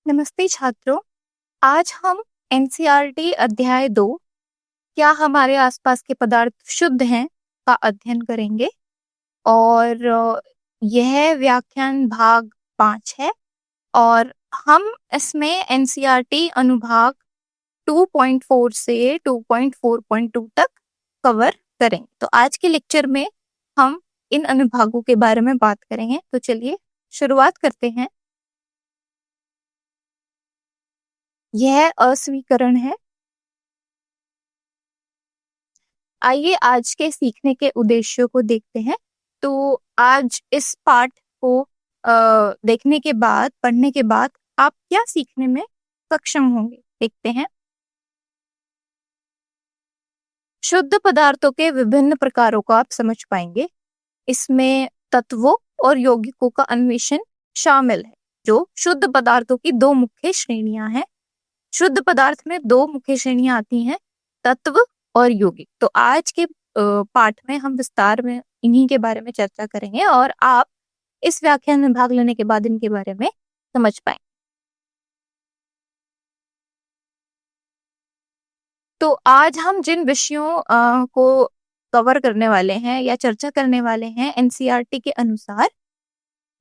नमस्ते छात्रों। आज हम एनसीईआरटी अध्याय 2 क्या हमारे आसपास के पदार्थ शुद्ध हैं का अध्ययन करेंगे और यह व्याख्यान भाग 5 है और हम इसमें एनसीईआरटी अनुभाग 2.4 से 2.4.2 तक कवर करेंगे। तो आज के लेक्चर में हम इन अनुभागों के बारे में बात करेंगे। तो चलिए शुरुआत करते हैं। यह अस्वीकरण है। आइए आज के सीखने के उद्देश्यों को देखते हैं। तो आज इस पाठ को देखने के बाद, पढ़ने के बाद आप क्या सीखने में सक्षम होंगे, देखते हैं। शुद्ध पदार्थों के विभिन्न प्रकारों को आप समझ पाएंगे। इसमें तत्वों और यौगिकों का अन्वेषण शामिल है। जो शुद्ध पदार्थों की दो मुख्य श्रेणियां हैं। शुद्ध पदार्थ में दो मुख्य श्रेणियां आती हैं, तत्व और यौगिक। तो आज के पाठ में हम विस्तार में इन्हीं के बारे में चर्चा करेंगे और आप इस व्याख्यान में भाग लेने के बाद इनके बारे में समझ पाएंगे। तो आज हम जिन विषयों को कवर करने वाले हैं या चर्चा करने वाले हैं एनसीईआरटी के अनुसार,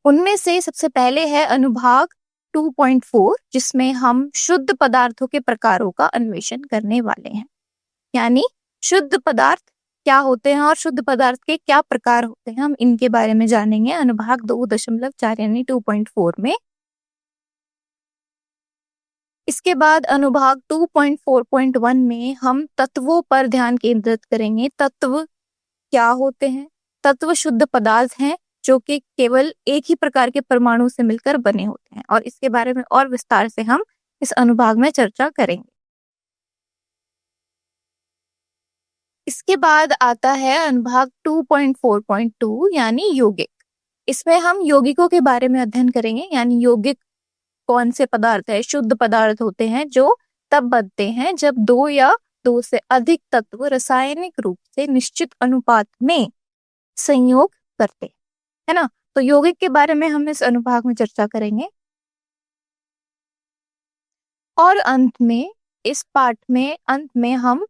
उनमें से सबसे पहले है अनुभाग 2.4, जिसमें हम शुद्ध पदार्थों के प्रकारों का अन्वेषण करने वाले हैं। यानी शुद्ध पदार्थ क्या होते हैं और शुद्ध पदार्थ के क्या प्रकार होते हैं, हम इनके बारे में जानेंगे अनुभाग 2.4 यानी 2.4 में। इसके बाद अनुभाग 2.4.1 में हम तत्वों पर ध्यान केंद्रित करेंगे। तत्व क्या होते हैं? तत्व शुद्ध पदार्थ हैं जो कि केवल एक ही प्रकार के परमाणु से मिलकर बने होते हैं और इसके बारे में और विस्तार से हम इस अनुभाग में चर्चा करेंगे। इसके बाद आता है अनुभाग 2.4.2 यानी यौगिक। इसमें हम यौगिकों के बारे में अध्ययन करेंगे। यानी यौगिक कौन से पदार्थ है? शुद्ध पदार्थ होते हैं जो तब बनते हैं जब दो या दो से अधिक तत्व रासायनिक रूप से निश्चित अनुपात में संयोग करते हैं, है ना। तो यौगिक के बारे में हम इस अनुभाग में चर्चा करेंगे और अंत में इस पाठ में अंत में हम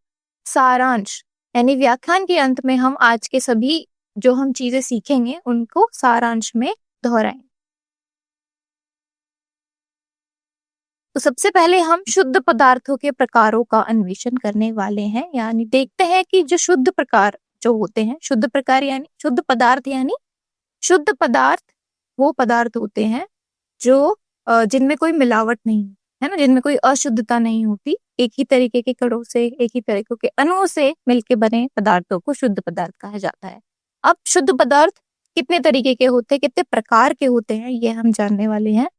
सारांश यानी व्याख्यान के अंत में हम आज के सभी जो हम चीजें सीखेंगे उनको सारांश में दोहराएंगे। तो सबसे पहले हम शुद्ध पदार्थों के प्रकारों का अन्वेषण करने वाले हैं। यानी देखते हैं कि जो शुद्ध प्रकार जो होते हैं, शुद्ध प्रकार यानी शुद्ध पदार्थ, यानी शुद्ध पदार्थ वो पदार्थ होते हैं जो जिनमें कोई मिलावट नहीं है ना, जिनमें कोई अशुद्धता नहीं होती। एक ही तरीके के कणों से, एक ही तरीके के अणुओं से मिलके बने पदार्थों को शुद्ध पदार्थ कहा जाता है। अब शुद्ध पदार्थ कितने तरीके के होते हैं, कितने प्रकार के होते हैं, ये हम जानने वाले हैं।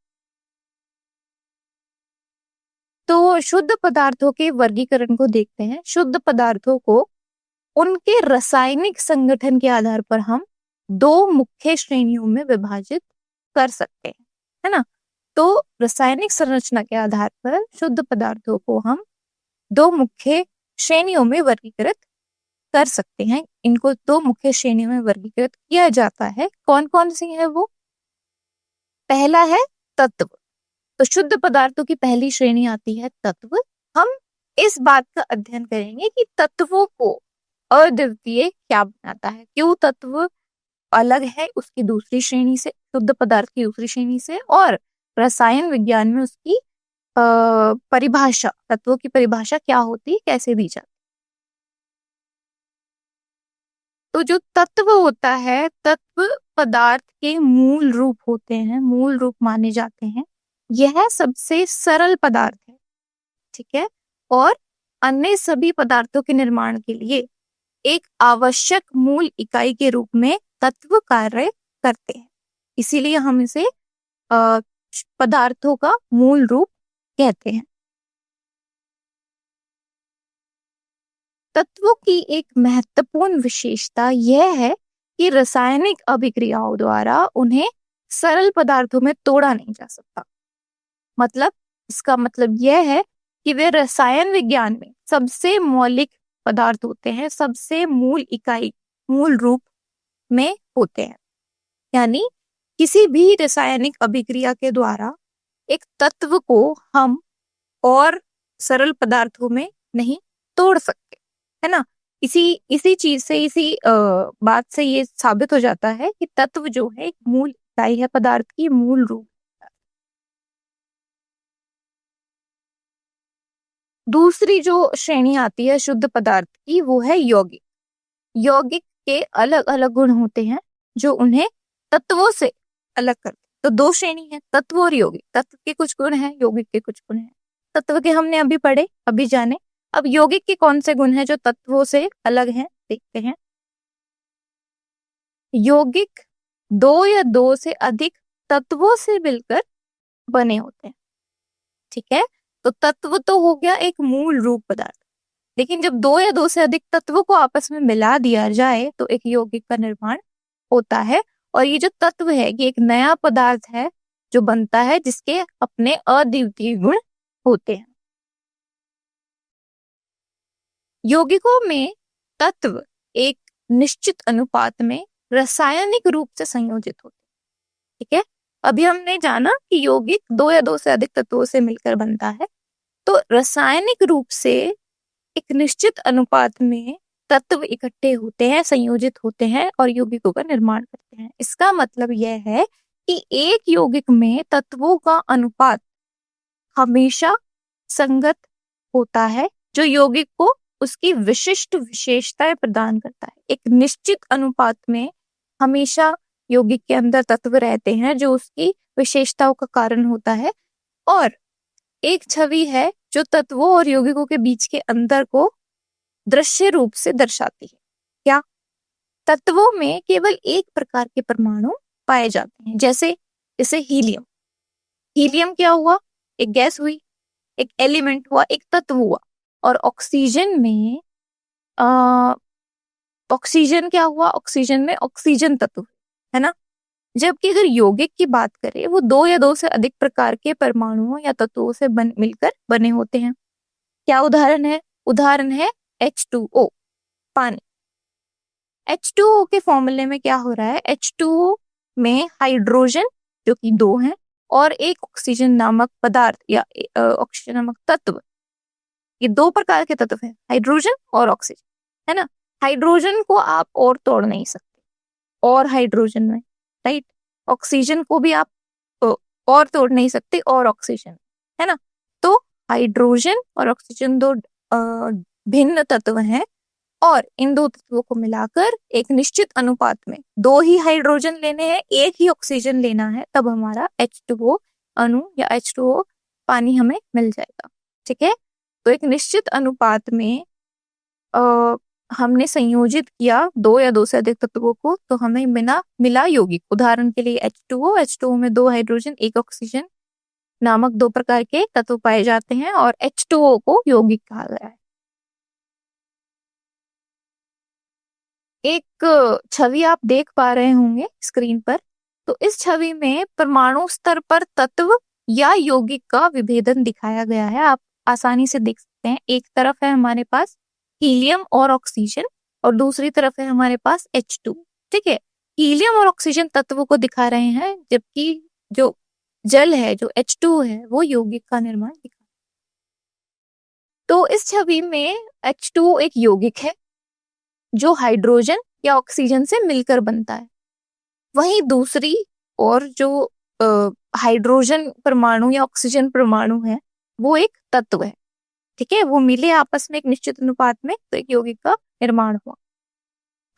तो शुद्ध पदार्थों के वर्गीकरण को देखते हैं। शुद्ध पदार्थों को उनके रासायनिक संगठन के आधार पर हम दो मुख्य श्रेणियों में विभाजित कर सकते हैं, है ना। तो रासायनिक संरचना के आधार पर शुद्ध पदार्थों को हम दो मुख्य श्रेणियों में वर्गीकृत कर सकते हैं। इनको दो मुख्य श्रेणियों में वर्गीकृत किया जाता है। कौन कौन सी है वो? पहला है तत्व। तो शुद्ध पदार्थों की पहली श्रेणी आती है तत्व। हम इस बात का अध्ययन करेंगे कि तत्वों को अद्वितीय क्या बनाता है, क्यों तत्व अलग है उसकी दूसरी श्रेणी से, शुद्ध पदार्थ की दूसरी श्रेणी से, और रसायन विज्ञान में उसकी परिभाषा, तत्वों की परिभाषा क्या होती है, कैसे दी जाती। तो जो तत्व होता है, तत्व पदार्थ के मूल रूप होते हैं, मूल रूप माने जाते हैं। यह सबसे सरल पदार्थ है, ठीक है, और अन्य सभी पदार्थों के निर्माण के लिए एक आवश्यक मूल इकाई के रूप में तत्व कार्य करते हैं। इसीलिए हम इसे पदार्थों का मूल रूप कहते हैं। तत्वों की एक महत्वपूर्ण विशेषता यह है कि रासायनिक अभिक्रियाओं द्वारा उन्हें सरल पदार्थों में तोड़ा नहीं जा सकता। मतलब इसका मतलब यह है कि वे रसायन विज्ञान में सबसे मौलिक पदार्थ होते हैं, सबसे मूल इकाई, मूल रूप में होते हैं। यानी किसी भी रासायनिक अभिक्रिया के द्वारा एक तत्व को हम और सरल पदार्थों में नहीं तोड़ सकते, है ना। इसी इसी चीज से, इसी बात से ये साबित हो जाता है कि तत्व जो है एक मूल इकाई है पदार्थ की, मूल रूप। दूसरी जो श्रेणी आती है शुद्ध पदार्थ की, वो है यौगिक। यौगिक के अलग अलग गुण होते हैं जो उन्हें तत्वों से अलग करते हैं। तो दो श्रेणी है, तत्व और यौगिक। तत्व के कुछ गुण हैं, यौगिक के कुछ गुण हैं। तत्व के हमने अभी पढ़े, अभी जाने। अब यौगिक के कौन से गुण हैं जो तत्वों से अलग हैं, देखते हैं। यौगिक दो या दो से अधिक तत्वों से मिलकर बने होते हैं, ठीक है। तो तत्व तो हो गया एक मूल रूप पदार्थ, लेकिन जब दो या दो से अधिक तत्वों को आपस में मिला दिया जाए तो एक यौगिक का निर्माण होता है। और ये जो तत्व है ये एक नया पदार्थ है जो बनता है, जिसके अपने अद्वितीय गुण होते हैं। यौगिकों में तत्व एक निश्चित अनुपात में रासायनिक रूप से संयोजित होते हैं, ठीक है। अभी हमने जाना कि यौगिक दो या दो से अधिक तत्वों से मिलकर बनता है, तो रासायनिक रूप से एक निश्चित अनुपात में तत्व इकट्ठे होते हैं, संयोजित होते हैं और यौगिकों का निर्माण करते हैं। इसका मतलब यह है कि एक यौगिक में तत्वों का अनुपात हमेशा संगत होता है, जो यौगिक को उसकी विशिष्ट विशेषताएं प्रदान करता है। एक निश्चित अनुपात में हमेशा यौगिक के अंदर तत्व रहते हैं जो उसकी विशेषताओं का कारण होता है, और एक छवि है जो तत्वों और यौगिकों के बीच के अंतर को दृश्य रूप से दर्शाती है। क्या? तत्वों में केवल एक प्रकार के परमाणु पाए जाते हैं, जैसे हीलियम। हीलियम क्या हुआ? एक गैस हुई, एक एलिमेंट हुआ, एक तत्व हुआ। और ऑक्सीजन में ऑक्सीजन क्या हुआ? ऑक्सीजन में ऑक्सीजन तत्व, है ना। जबकि अगर यौगिक की बात करें, वो दो या दो से अधिक प्रकार के परमाणुओं या तत्वों से मिलकर बने होते हैं। क्या उदाहरण है? उदाहरण है H2O, पानी। H2O के फॉर्मूले में क्या हो रहा है? H2O में हाइड्रोजन जो कि दो हैं और एक ऑक्सीजन नामक पदार्थ या ऑक्सीजन नामक तत्व, ये दो प्रकार के तत्व हैं, हाइड्रोजन और ऑक्सीजन, है ना। हाइड्रोजन को आप और तोड़ नहीं सकते, और हाइड्रोजन में, राइट। ऑक्सीजन को भी आप और तोड़ नहीं सकते, और ऑक्सीजन, है ना। तो हाइड्रोजन और ऑक्सीजन दो भिन्न तत्व हैं, और इन दो तत्वों को मिलाकर एक निश्चित अनुपात में दो ही हाइड्रोजन लेने हैं, एक ही ऑक्सीजन लेना है, तब हमारा H2O अणु या H2O पानी हमें मिल जाएगा, ठीक है। तो एक निश्चित अनुपात में हमने संयोजित किया दो या दो से अधिक तत्वों को, तो हमें मिला यौगिक। उदाहरण के लिए H2O में दो हाइड्रोजन एक ऑक्सीजन नामक दो प्रकार के तत्व पाए जाते हैं, और H2O को यौगिक कहा गया है। एक छवि आप देख पा रहे होंगे स्क्रीन पर। तो इस छवि में परमाणु स्तर पर तत्व या यौगिक का विभेदन दिखाया गया है, आप आसानी से देख सकते हैं। एक तरफ है हमारे पास हीलियम और ऑक्सीजन, और दूसरी तरफ है हमारे पास H2, ठीक है। हीलियम और ऑक्सीजन तत्वों को दिखा रहे हैं, जबकि जो जल है, जो H2 है, वो यौगिक का निर्माण दिखा। तो इस छवि में H2 एक यौगिक है जो हाइड्रोजन या ऑक्सीजन से मिलकर बनता है। वहीं दूसरी और जो हाइड्रोजन परमाणु या ऑक्सीजन परमाणु है, वो एक तत्व है, ठीक है। वो मिले आपस में एक निश्चित अनुपात में, तो एक यौगिक का निर्माण हुआ।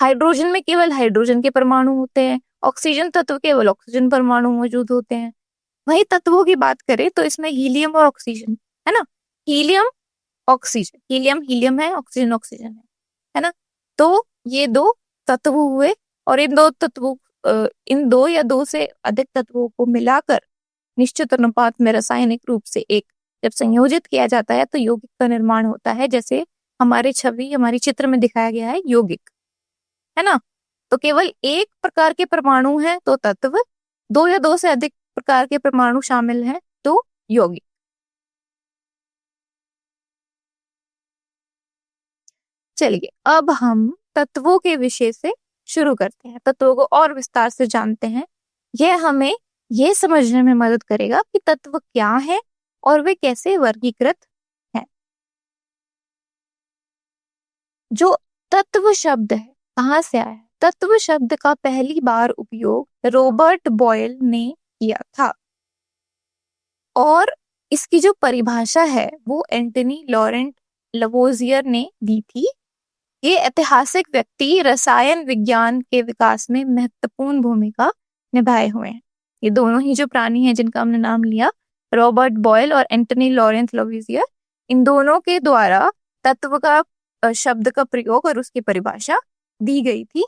हाइड्रोजन में केवल हाइड्रोजन के परमाणु होते हैं, ऑक्सीजन तत्व केवल ऑक्सीजन परमाणु मौजूद होते हैं। वही तत्वों की बात करें तो इसमें हीलियम और ऑक्सीजन, है ना। हीलियम ऑक्सीजन, हीलियम है, ऑक्सीजन ऑक्सीजन है ना। तो ये दो तत्व हुए, और इन दो या दो से अधिक तत्वों को मिलाकर निश्चित अनुपात में रासायनिक रूप से एक जब संयोजित किया जाता है तो यौगिक का निर्माण होता है, जैसे हमारी चित्र में दिखाया गया है यौगिक, है ना। तो केवल एक प्रकार के परमाणु हैं तो तत्व, दो या दो से अधिक प्रकार के परमाणु शामिल हैं तो यौगिक। चलिए अब हम तत्वों के विषय से शुरू करते हैं, तत्वों को और विस्तार से जानते हैं। यह हमें ये समझने में मदद करेगा कि तत्व क्या है और वे कैसे वर्गीकृत हैं। जो तत्व शब्द है कहाँ से आया है? तत्व शब्द का पहली बार उपयोग रॉबर्ट बॉयल ने किया था और इसकी जो परिभाषा है वो एंटनी लॉरेंट लवोजियर ने दी थी। ये ऐतिहासिक व्यक्ति रसायन विज्ञान के विकास में महत्वपूर्ण भूमिका निभाए हुए हैं। ये दोनों ही जो प्राणी हैं जिनका हमने नाम लिया, रॉबर्ट बॉयल और एंटनी लॉरेंस लवोजियर, इन दोनों के द्वारा तत्व का शब्द का प्रयोग और उसकी परिभाषा दी गई थी।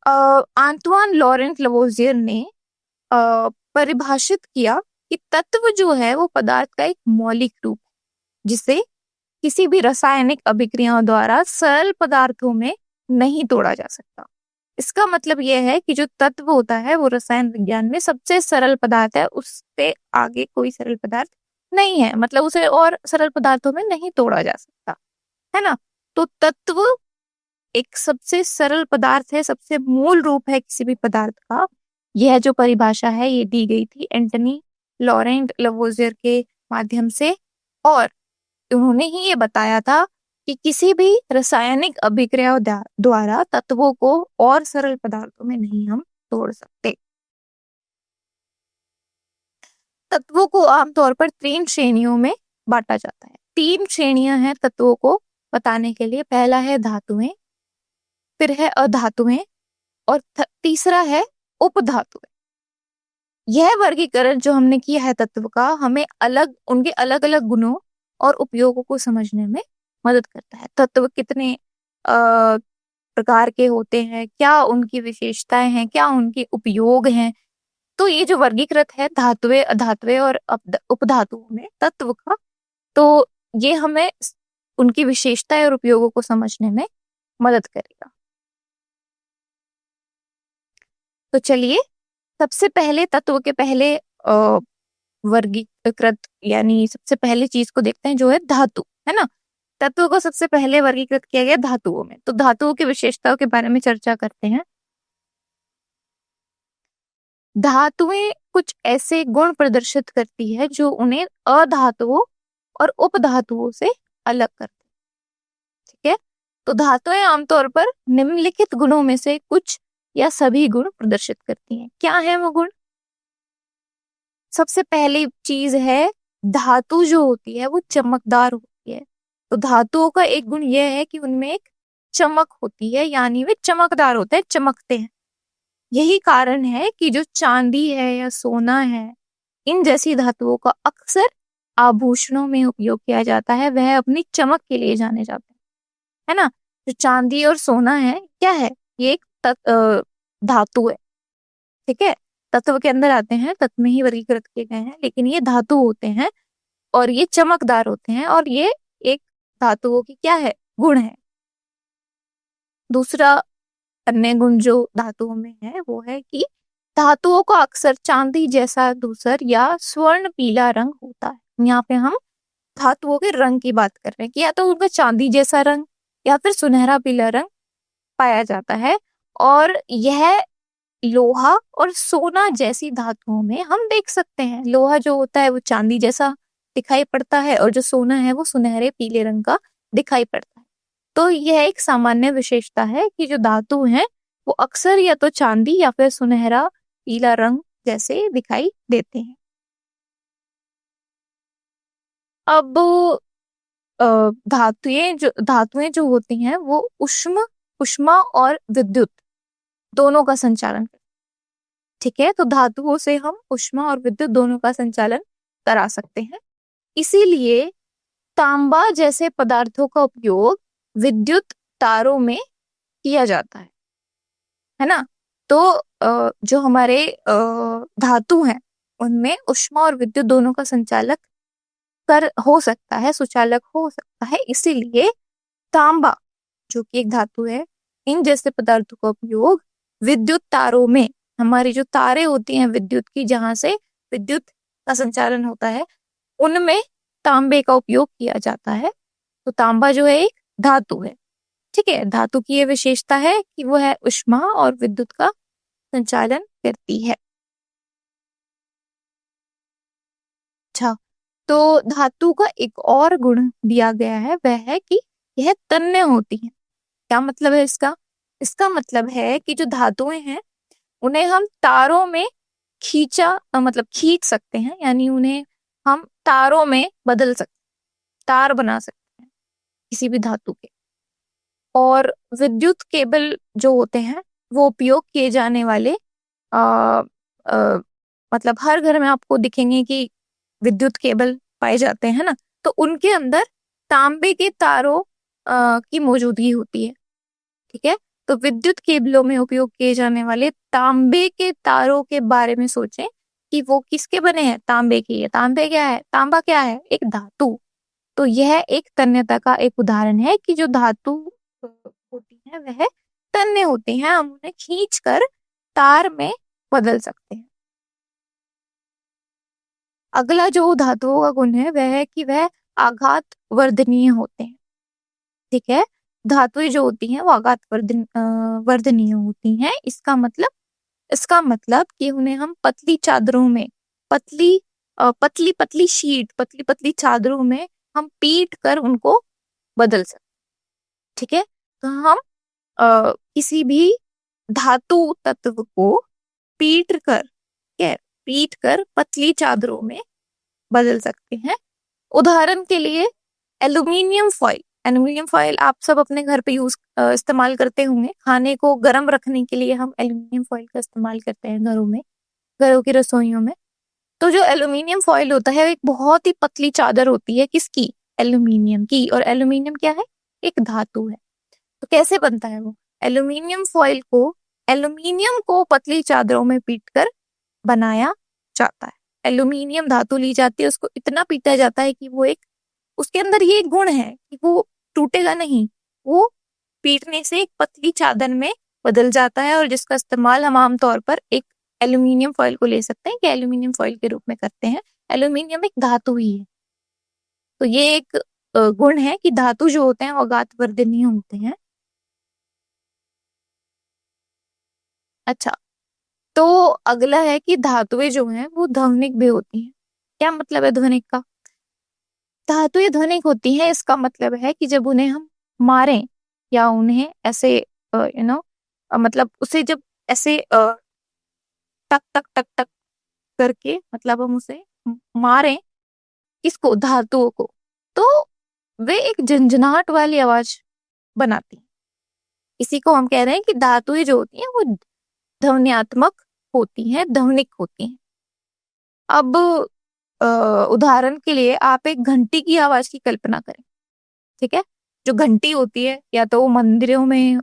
आंतवान लॉरेंस लवोजियर ने परिभाषित किया कि तत्व जो है वो पदार्थ का एक मौलिक रूप है जिसे किसी भी रासायनिक अभिक्रियाओं द्वारा सरल पदार्थों में नहीं तोड़ा जा सकता। इसका मतलब यह है कि जो तत्व होता है वो रसायन विज्ञान में सबसे सरल पदार्थ है, उससे आगे कोई सरल पदार्थ नहीं है, मतलब उसे और सरल पदार्थों में नहीं तोड़ा जा सकता, है ना। तो तत्व एक सबसे सरल पदार्थ है, सबसे मूल रूप है किसी भी पदार्थ का। यह जो परिभाषा है ये दी गई थी एंटनी लॉरेंट लवोजियर के माध्यम से और उन्होंने ही ये बताया था कि किसी भी रासायनिक अभिक्रिया द्वारा तत्वों को और सरल पदार्थों में नहीं हम तोड़ सकते। तत्वों को आमतौर पर 3 श्रेणियों में बांटा जाता है। 3 श्रेणियां हैं तत्वों को बताने के लिए। पहला है धातुएं, फिर है अधातुएं और तीसरा है उपधातुएं। यह वर्गीकरण जो हमने किया है तत्व का हमें उनके अलग अलग गुणों और उपयोगों को समझने में मदद करता है। तत्व कितने प्रकार के होते हैं, क्या उनकी विशेषताएं हैं, क्या उनके उपयोग हैं। तो ये जो वर्गीकृत है धातुएं, अधातुएं और उपधातुओं में तत्व का, तो ये हमें उनकी विशेषताएं और उपयोगों को समझने में मदद करेगा। तो चलिए सबसे पहले तत्व के पहले वर्गीकृत यानी सबसे पहले चीज को देखते हैं जो है धातु, है ना। तत्व को सबसे पहले वर्गीकृत किया गया धातुओं में। तो धातुओं की विशेषताओं के बारे में चर्चा करते हैं। धातुएं कुछ ऐसे गुण प्रदर्शित करती है जो उन्हें अधातुओं और उपधातुओं से अलग करते हैं, ठीक है। तो धातुएं आमतौर पर निम्नलिखित गुणों में से कुछ या सभी गुण प्रदर्शित करती हैं। क्या है वो गुण? सबसे पहली चीज है धातु जो होती है वो चमकदार होती है। तो धातुओं का एक गुण यह है कि उनमें एक चमक होती है, यानी वे चमकदार होते हैं, चमकते हैं। यही कारण है कि जो चांदी है या सोना है, इन जैसी धातुओं का अक्सर आभूषणों में उपयोग किया जाता है। वह अपनी चमक के लिए जाने जाते हैं, है ना। जो चांदी और सोना है क्या है? ये एक धातु है, ठीक है। तत्व के अंदर आते हैं, तत्व में ही वर्गीकृत किए गए हैं, लेकिन ये धातु होते हैं और ये चमकदार होते हैं और ये एक धातुओं की क्या है? गुण है। दूसरा अन्य गुण जो धातुओं में है वो है कि धातुओं का अक्सर चांदी जैसा धूसर या स्वर्ण पीला रंग होता है। यहाँ पे हम धातुओं के रंग की बात कर रहे हैं कि या तो उनका चांदी जैसा रंग या फिर सुनहरा पीला रंग पाया जाता है। और यह लोहा और सोना जैसी धातुओं में हम देख सकते हैं। लोहा जो होता है वो चांदी जैसा दिखाई पड़ता है और जो सोना है वो सुनहरे पीले रंग का दिखाई पड़ता है। तो यह एक सामान्य विशेषता है कि जो धातु हैं वो अक्सर या तो चांदी या फिर सुनहरा पीला रंग जैसे दिखाई देते हैं। अब धातुएं जो होती हैं वो ऊष्मा और विद्युत दोनों का संचालन करती हैं, ठीक है। तो धातुओं से हम ऊष्मा और विद्युत दोनों का संचालन करा सकते हैं। इसीलिए तांबा जैसे पदार्थों का उपयोग विद्युत तारों में किया जाता है ना। तो जो हमारे धातु हैं उनमें ऊष्मा और विद्युत दोनों का संचालक हो सकता है, सुचालक हो सकता है। इसीलिए तांबा जो कि एक धातु है, इन जैसे पदार्थों का उपयोग विद्युत तारों में, हमारी जो तारे होती हैं विद्युत की, जहां से विद्युत का संचालन होता है, उनमें तांबे का उपयोग किया जाता है। तो तांबा जो है एक धातु है, ठीक है। धातु की ये विशेषता है कि वो है ऊष्मा और विद्युत का संचालन करती है। अच्छा, तो धातु का एक और गुण दिया गया है, वह है कि यह तन्य होती है। क्या मतलब है इसका? इसका मतलब है कि जो धातुएं हैं उन्हें हम तारों में मतलब खींच सकते हैं, यानी उन्हें हम तारों में बदल सकते, तार बना सकते हैं किसी भी धातु के। और विद्युत केबल जो होते हैं वो उपयोग किए जाने वाले आ, आ, मतलब हर घर में आपको दिखेंगे कि विद्युत केबल पाए जाते हैं ना, तो उनके अंदर तांबे के तारों की मौजूदगी होती है। ठीक है, तो विद्युत केबलों में उपयोग किए जाने वाले तांबे के तारों के बारे में सोचें कि वो किसके बने हैं, तांबे के। ये तांबे क्या है? तांबा क्या है? एक धातु। तो यह एक तन्यता का एक उदाहरण है कि जो धातु होती है वह तन्य होती हैं, हम उन्हें खींच कर तार में बदल सकते हैं। अगला जो धातुओं का गुण है वह है कि वह आघात वर्धनीय होते हैं। ठीक है, धातुएं जो होती हैं वो आघात वर्धनीय होती हैं। इसका मतलब कि उन्हें हम पतली चादरों में, पतली पतली शीट, पतली पतली चादरों में हम पीट कर उनको बदल सकते। ठीक है, तो हम किसी भी धातु तत्व को पीट कर, क्या पीट कर पतली चादरों में बदल सकते हैं। उदाहरण के लिए एल्यूमिनियम फॉइल। एल्यूमिनियम फॉइल आप सब अपने घर पे इस्तेमाल करते होंगे। खाने को गर्म रखने के लिए हम एल्यूमिनियम फॉइल का इस्तेमाल करते हैं घरों में, घरों की रसोइयों में। तो जो एल्यूमिनियम फॉइल होता है एक बहुत ही पतली चादर होती है, किसकी? एल्यूमिनियम की। और एल्यूमिनियम क्या है? एक धातु है। तो कैसे बनता है वो? एल्यूमिनियम को पतली चादरों में पीटकर बनाया जाता है। एल्यूमिनियम धातु ली जाती है, उसको इतना पीटा जाता है कि वो उसके अंदर ये गुण है कि वो टूटेगा नहीं, वो पीटने से एक पतली चादर में बदल जाता है। और जिसका इस्तेमाल हम आमतौर पर एक एल्यूमिनियम फॉइल को ले सकते हैं कि एल्यूमिनियम फॉइल के रूप में करते हैं। एल्यूमिनियम एक धातु ही है। तो ये एक गुण है कि धातु जो होते हैं वो आघात वर्धनीय होते हैं। अच्छा, तो अगला है कि धातुएं जो हैं वो ध्वनिक भी होती हैं। क्या मतलब है ध्वनिक का? धातुएं ध्वनिक होती हैं, इसका मतलब है कि जब उन्हें हम मारें या उन्हें ऐसे मतलब उसे जब ऐसे टक टक टक टक करके, मतलब हम उसे मारें, किसको? धातुओं को, तो वे एक झंझनाहट वाली आवाज बनाती हैं। इसी को हम कह रहे हैं कि धातुएं जो होती हैं वो ध्वन्यात्मक होती हैं, ध्वनिक होती हैं। अब उदाहरण के लिए आप एक घंटी की आवाज की कल्पना करें। ठीक है, जो घंटी होती है या तो मंदिरों में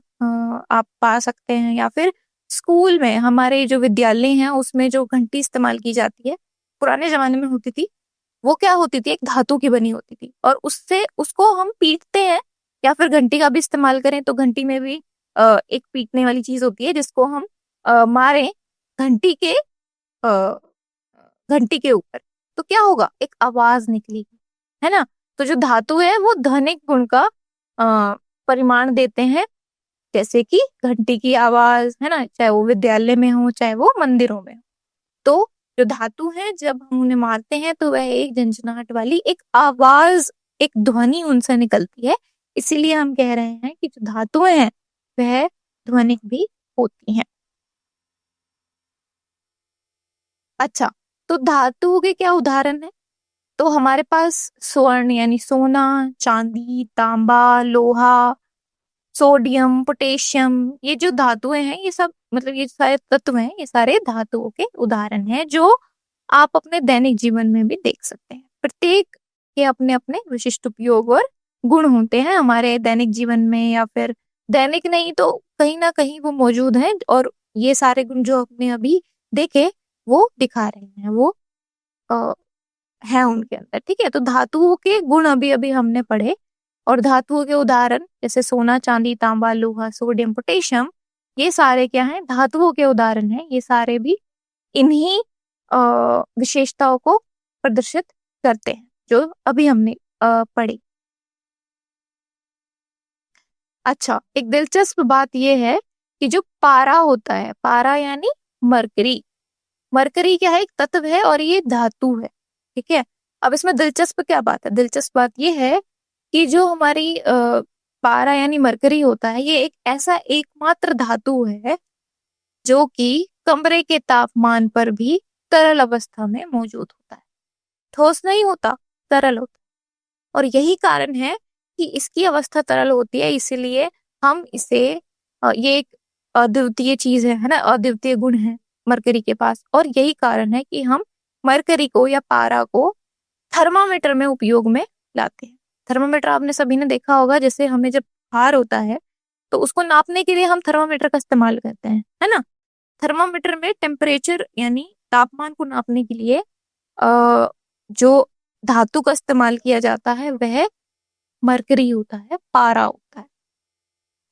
आप पा सकते हैं, या फिर स्कूल में, हमारे जो विद्यालय हैं उसमें जो घंटी इस्तेमाल की जाती है, पुराने जमाने में होती थी, वो क्या होती थी? एक धातु की बनी होती थी। और उसको हम पीटते हैं, या फिर घंटी का भी इस्तेमाल करें तो घंटी में भी एक पीटने वाली चीज होती है जिसको हम मारें घंटी के घंटी के ऊपर, तो क्या होगा? एक आवाज निकलेगी, है ना। तो जो धातु है वो ध्वनिक गुण का परिमाण देते हैं, जैसे कि घंटी की आवाज, है ना, चाहे वो विद्यालय में हो चाहे वो मंदिरों में हो। तो जो धातु है जब हम उन्हें मारते हैं तो वह एक झंझनाहट वाली एक आवाज, एक ध्वनि उनसे निकलती है। इसीलिए हम कह रहे हैं कि जो धातुएं हैं वह ध्वनिक भी होती हैं। अच्छा, तो धातुओं के क्या उदाहरण है? तो हमारे पास स्वर्ण यानी सोना, चांदी, तांबा, लोहा, सोडियम, पोटेशियम, ये जो धातुएं हैं ये सब, मतलब ये सारे तत्व हैं, ये सारे धातुओं के उदाहरण हैं जो आप अपने दैनिक जीवन में भी देख सकते हैं। प्रत्येक के अपने अपने विशिष्ट उपयोग और गुण होते हैं हमारे दैनिक जीवन में, या फिर दैनिक नहीं तो कहीं ना कहीं वो मौजूद हैं। और ये सारे गुण जो आपने अभी देखे वो दिखा रहे हैं, वो है उनके अंदर। ठीक है, तो धातुओं के गुण अभी अभी हमने पढ़े, और धातुओं के उदाहरण जैसे सोना, चांदी, तांबा, लोहा, सोडियम, पोटेशियम, ये सारे क्या हैं? धातुओं के उदाहरण हैं। ये सारे भी इन्हीं विशेषताओं को प्रदर्शित करते हैं जो अभी हमने पढ़ी। अच्छा, एक दिलचस्प बात यह है कि जो पारा होता है, पारा यानी मरकरी, मरकरी क्या है, एक तत्व है और ये धातु है, ठीक है। अब इसमें दिलचस्प क्या बात है, दिलचस्प बात ये है कि जो हमारी पारा यानी मरकरी होता है, ये एक ऐसा एकमात्र धातु है जो कि कमरे के तापमान पर भी तरल अवस्था में मौजूद होता है, ठोस नहीं होता, तरल होता है। और यही कारण है कि इसकी अवस्था तरल होती है, इसीलिए हम इसे ये एक अद्वितीय चीज है ना, अद्वितीय गुण है मरकरी के पास। और यही कारण है कि हम मरकरी को या पारा को थर्मामीटर में उपयोग में लाते हैं। थर्मामीटर आपने सभी ने देखा होगा, जैसे हमें जब बुखार होता है तो उसको नापने के लिए हम थर्मामीटर का इस्तेमाल करते हैं, है ना। थर्मामीटर में टेम्परेचर यानी तापमान को नापने के लिए जो धातु का इस्तेमाल किया जाता है वह मरकरी होता है, पारा होता है,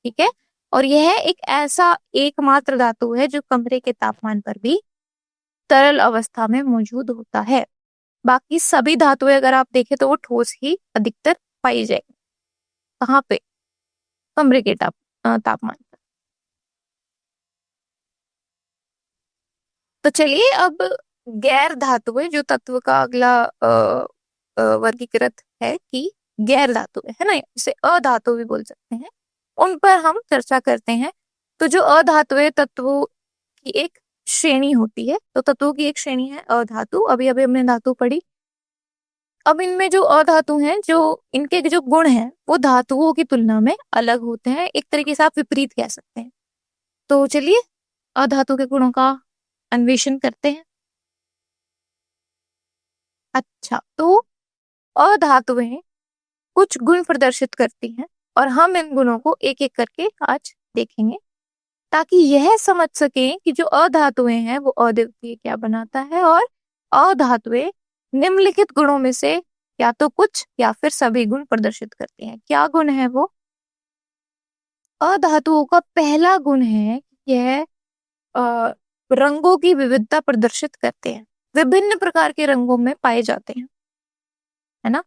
ठीक है। और यह एक ऐसा एकमात्र धातु है जो कमरे के तापमान पर भी तरल अवस्था में मौजूद होता है। बाकी सभी धातुएं अगर आप देखें तो वो ठोस ही अधिकतर पाई जाएगी। कहाँ पे? कमरे के तापमान पर। तो चलिए अब गैर धातुएं, जो तत्व का अगला वर्गीकृत है कि गैर धातुएं, है ना, इसे अधातु भी बोल सकते हैं, उन पर हम चर्चा करते हैं। तो जो अधातुएं तत्वों की एक श्रेणी होती है, तो तत्वों की एक श्रेणी है अधातु। अभी अभी हमने धातु पढ़ी। अब इनमें जो अधातु हैं, जो इनके जो गुण हैं वो धातुओं की तुलना में अलग होते हैं, एक तरीके से आप विपरीत कह सकते हैं। तो चलिए अधातु के गुणों का अन्वेषण करते हैं। अच्छा, तो अधातुएं कुछ गुण प्रदर्शित करती हैं और हम इन गुणों को एक एक करके आज देखेंगे, ताकि यह समझ सकें कि जो अधातुएं हैं वो अद्वितीय क्या बनाता है, और अधातुएं निम्नलिखित गुणों में से या तो कुछ या फिर सभी गुण प्रदर्शित करती हैं। क्या गुण है वो? अधातुओं का पहला गुण है कि यह रंगों की विविधता प्रदर्शित करते हैं, विभिन्न प्रकार के रंगों में पाए जाते हैं, है ना।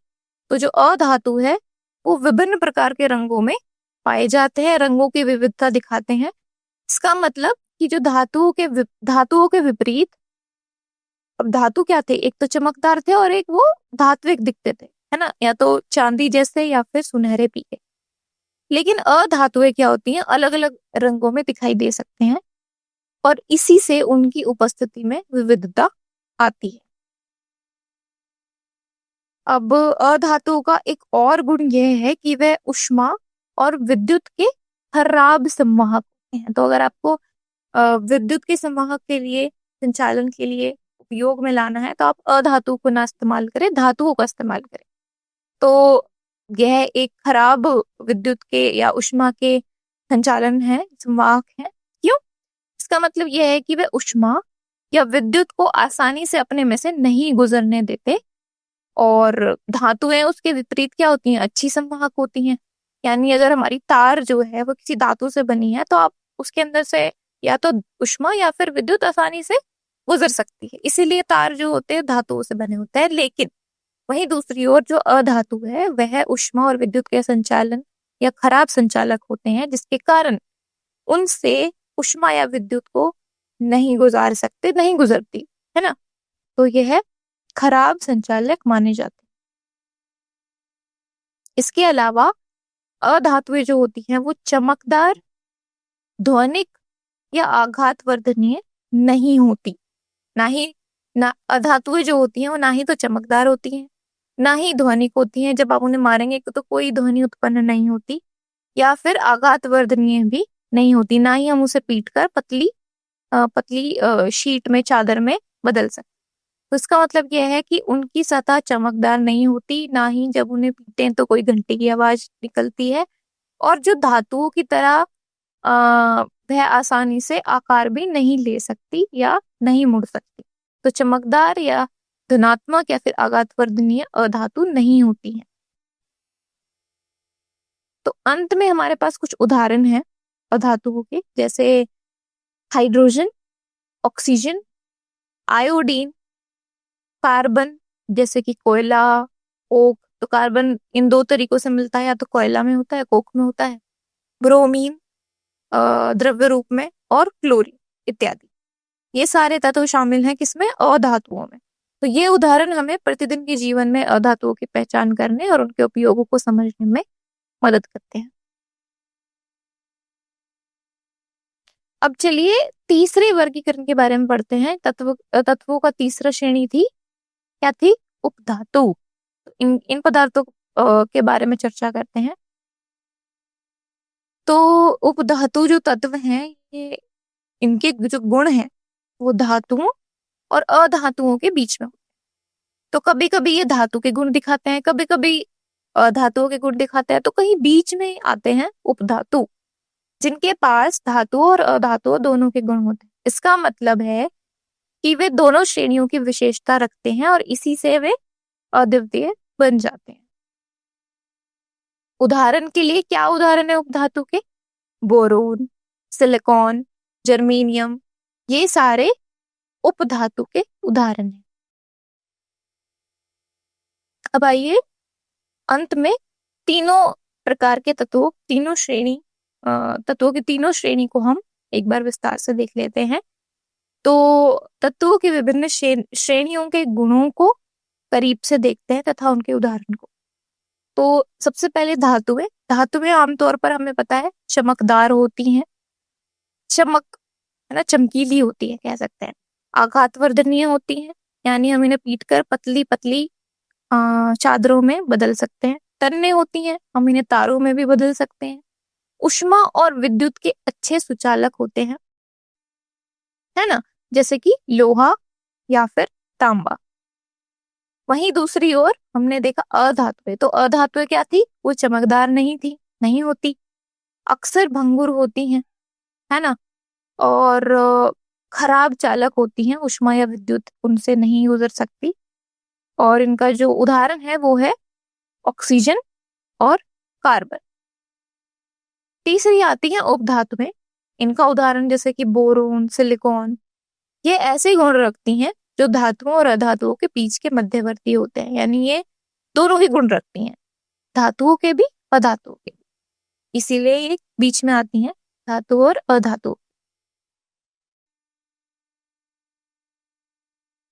तो जो अधातु है वो विभिन्न प्रकार के रंगों में पाए जाते हैं, रंगों की विविधता दिखाते हैं। इसका मतलब कि जो धातुओं के विपरीत, अब धातु क्या थे, एक तो चमकदार थे और एक वो धात्विक दिखते थे, है ना, या तो चांदी जैसे या फिर सुनहरे पीले। लेकिन अधातुएं क्या होती हैं, अलग अलग रंगों में दिखाई दे सकते हैं और इसी से उनकी उपस्थिति में विविधता आती है। अब अधातुओं का एक और गुण यह है कि वह ऊष्मा और विद्युत के खराब संवाहक होते हैं। तो अगर आपको विद्युत के संवाहक के लिए, संचालन के लिए उपयोग में लाना है तो आप अधातु को ना इस्तेमाल करें, धातुओं का इस्तेमाल करें। तो यह एक खराब विद्युत के या ऊष्मा के संचालन है, संवाहक है। क्यों? इसका मतलब यह है कि वे ऊष्मा या विद्युत को आसानी से अपने में से नहीं गुजरने देते। और धातुएं उसके विपरीत क्या होती हैं, अच्छी संवाहक होती हैं। यानी अगर हमारी तार जो है वो किसी धातु से बनी है तो आप उसके अंदर से या तो ऊष्मा या फिर विद्युत आसानी से गुजर सकती है, इसीलिए तार जो होते हैं धातुओं से बने होते हैं। लेकिन वहीं दूसरी ओर जो अधातु है वह ऊष्मा और विद्युत के संचालन या खराब संचालक होते हैं, जिसके कारण उनसे ऊष्मा या विद्युत को नहीं गुजार सकते, नहीं गुजरती, है ना। तो यह खराब संचालक माने जाते हैं। इसके अलावा अधातुएं जो होती हैं वो चमकदार, ध्वनिक या आघात वर्धनीय नहीं होती। ना अधातुएं जो होती हैं वो ना ही तो चमकदार होती हैं, ना ही ध्वनिक होती हैं, जब आप उन्हें मारेंगे तो कोई ध्वनि उत्पन्न नहीं होती, या फिर आघात वर्धनीय भी नहीं होती, ना ही हम उसे पीटकर पतली शीट में, चादर में बदल सकते। तो इसका मतलब यह है कि उनकी सतह चमकदार नहीं होती, ना ही जब उन्हें पीटें तो कोई घंटे की आवाज निकलती है, और जो धातुओं की तरह वह आसानी से आकार भी नहीं ले सकती या नहीं मुड़ सकती। तो चमकदार या धनात्मक या फिर आघातवर्धनीय अधातु नहीं होती है। तो अंत में हमारे पास कुछ उदाहरण हैं अधातुओं के, जैसे हाइड्रोजन, ऑक्सीजन, आयोडीन, कार्बन जैसे कि कोयला, कोक। तो कार्बन इन दो तरीकों से मिलता है, या तो कोयला में होता है, कोक में होता है। ब्रोमीन, द्रव्य रूप में, और क्लोरीन इत्यादि। ये सारे तत्व शामिल हैं किसमें? अधातुओं में। तो ये उदाहरण हमें प्रतिदिन के जीवन में अधातुओं की पहचान करने और उनके उपयोगों को समझने में मदद करते हैं। अब चलिए तीसरे वर्गीकरण के बारे में पढ़ते हैं। तत्वों का तीसरा श्रेणी थी, क्या थी? उपधातु। इन पदार्थों के बारे में चर्चा करते हैं। तो उपधातु जो तत्व हैं, ये इनके जो गुण हैं वो धातुओं और अधातुओं के बीच में। तो कभी कभी ये धातु के गुण दिखाते हैं, कभी कभी अधातुओं के गुण दिखाते हैं, तो कहीं बीच में आते हैं उपधातु, जिनके पास धातु और अधातु दोनों के गुण होते हैं। इसका मतलब है कि वे दोनों श्रेणियों की विशेषता रखते हैं और इसी से वे अद्वितीय बन जाते हैं। उदाहरण के लिए क्या उदाहरण है उपधातु के? बोरोन, सिलिकॉन, जर्मेनियम, ये सारे उपधातु के उदाहरण हैं। अब आइए अंत में तीनों प्रकार के तत्वों की तीनों श्रेणी को हम एक बार विस्तार से देख लेते हैं। तो तत्वों की विभिन्न श्रेणियों के गुणों को करीब से देखते हैं तथा उनके उदाहरण को। तो सबसे पहले धातुएं आमतौर पर हमें पता है चमकदार होती हैं, चमक है ना, चमकीली होती है कह सकते हैं। आघातवर्धनीय होती हैं, यानी हम इन्हें पीटकर पतली पतली चादरों में बदल सकते हैं। तन्य होती हैं, हम इन्हें तारों में भी बदल सकते हैं। उष्मा और विद्युत के अच्छे सुचालक होते हैं, है ना, जैसे कि लोहा या फिर तांबा। वहीं दूसरी ओर हमने देखा अधातुएं। तो अधातुएं क्या थी? वो चमकदार नहीं होती, अक्सर भंगुर होती हैं, है ना, और खराब चालक होती हैं, उष्मा या विद्युत उनसे नहीं गुजर सकती। और इनका जो उदाहरण है वो है ऑक्सीजन और कार्बन। तीसरी आती है उपधातुएं। इनका उदाहरण जैसे कि बोरोन, सिलिकॉन, ये ऐसे गुण रखती हैं जो धातुओं और अधातुओं के बीच के मध्यवर्ती होते हैं, यानी ये दोनों ही गुण रखती हैं, धातुओं के भी अधातुओं के भी, इसीलिए ये बीच में आती हैं, धातु और अधातु।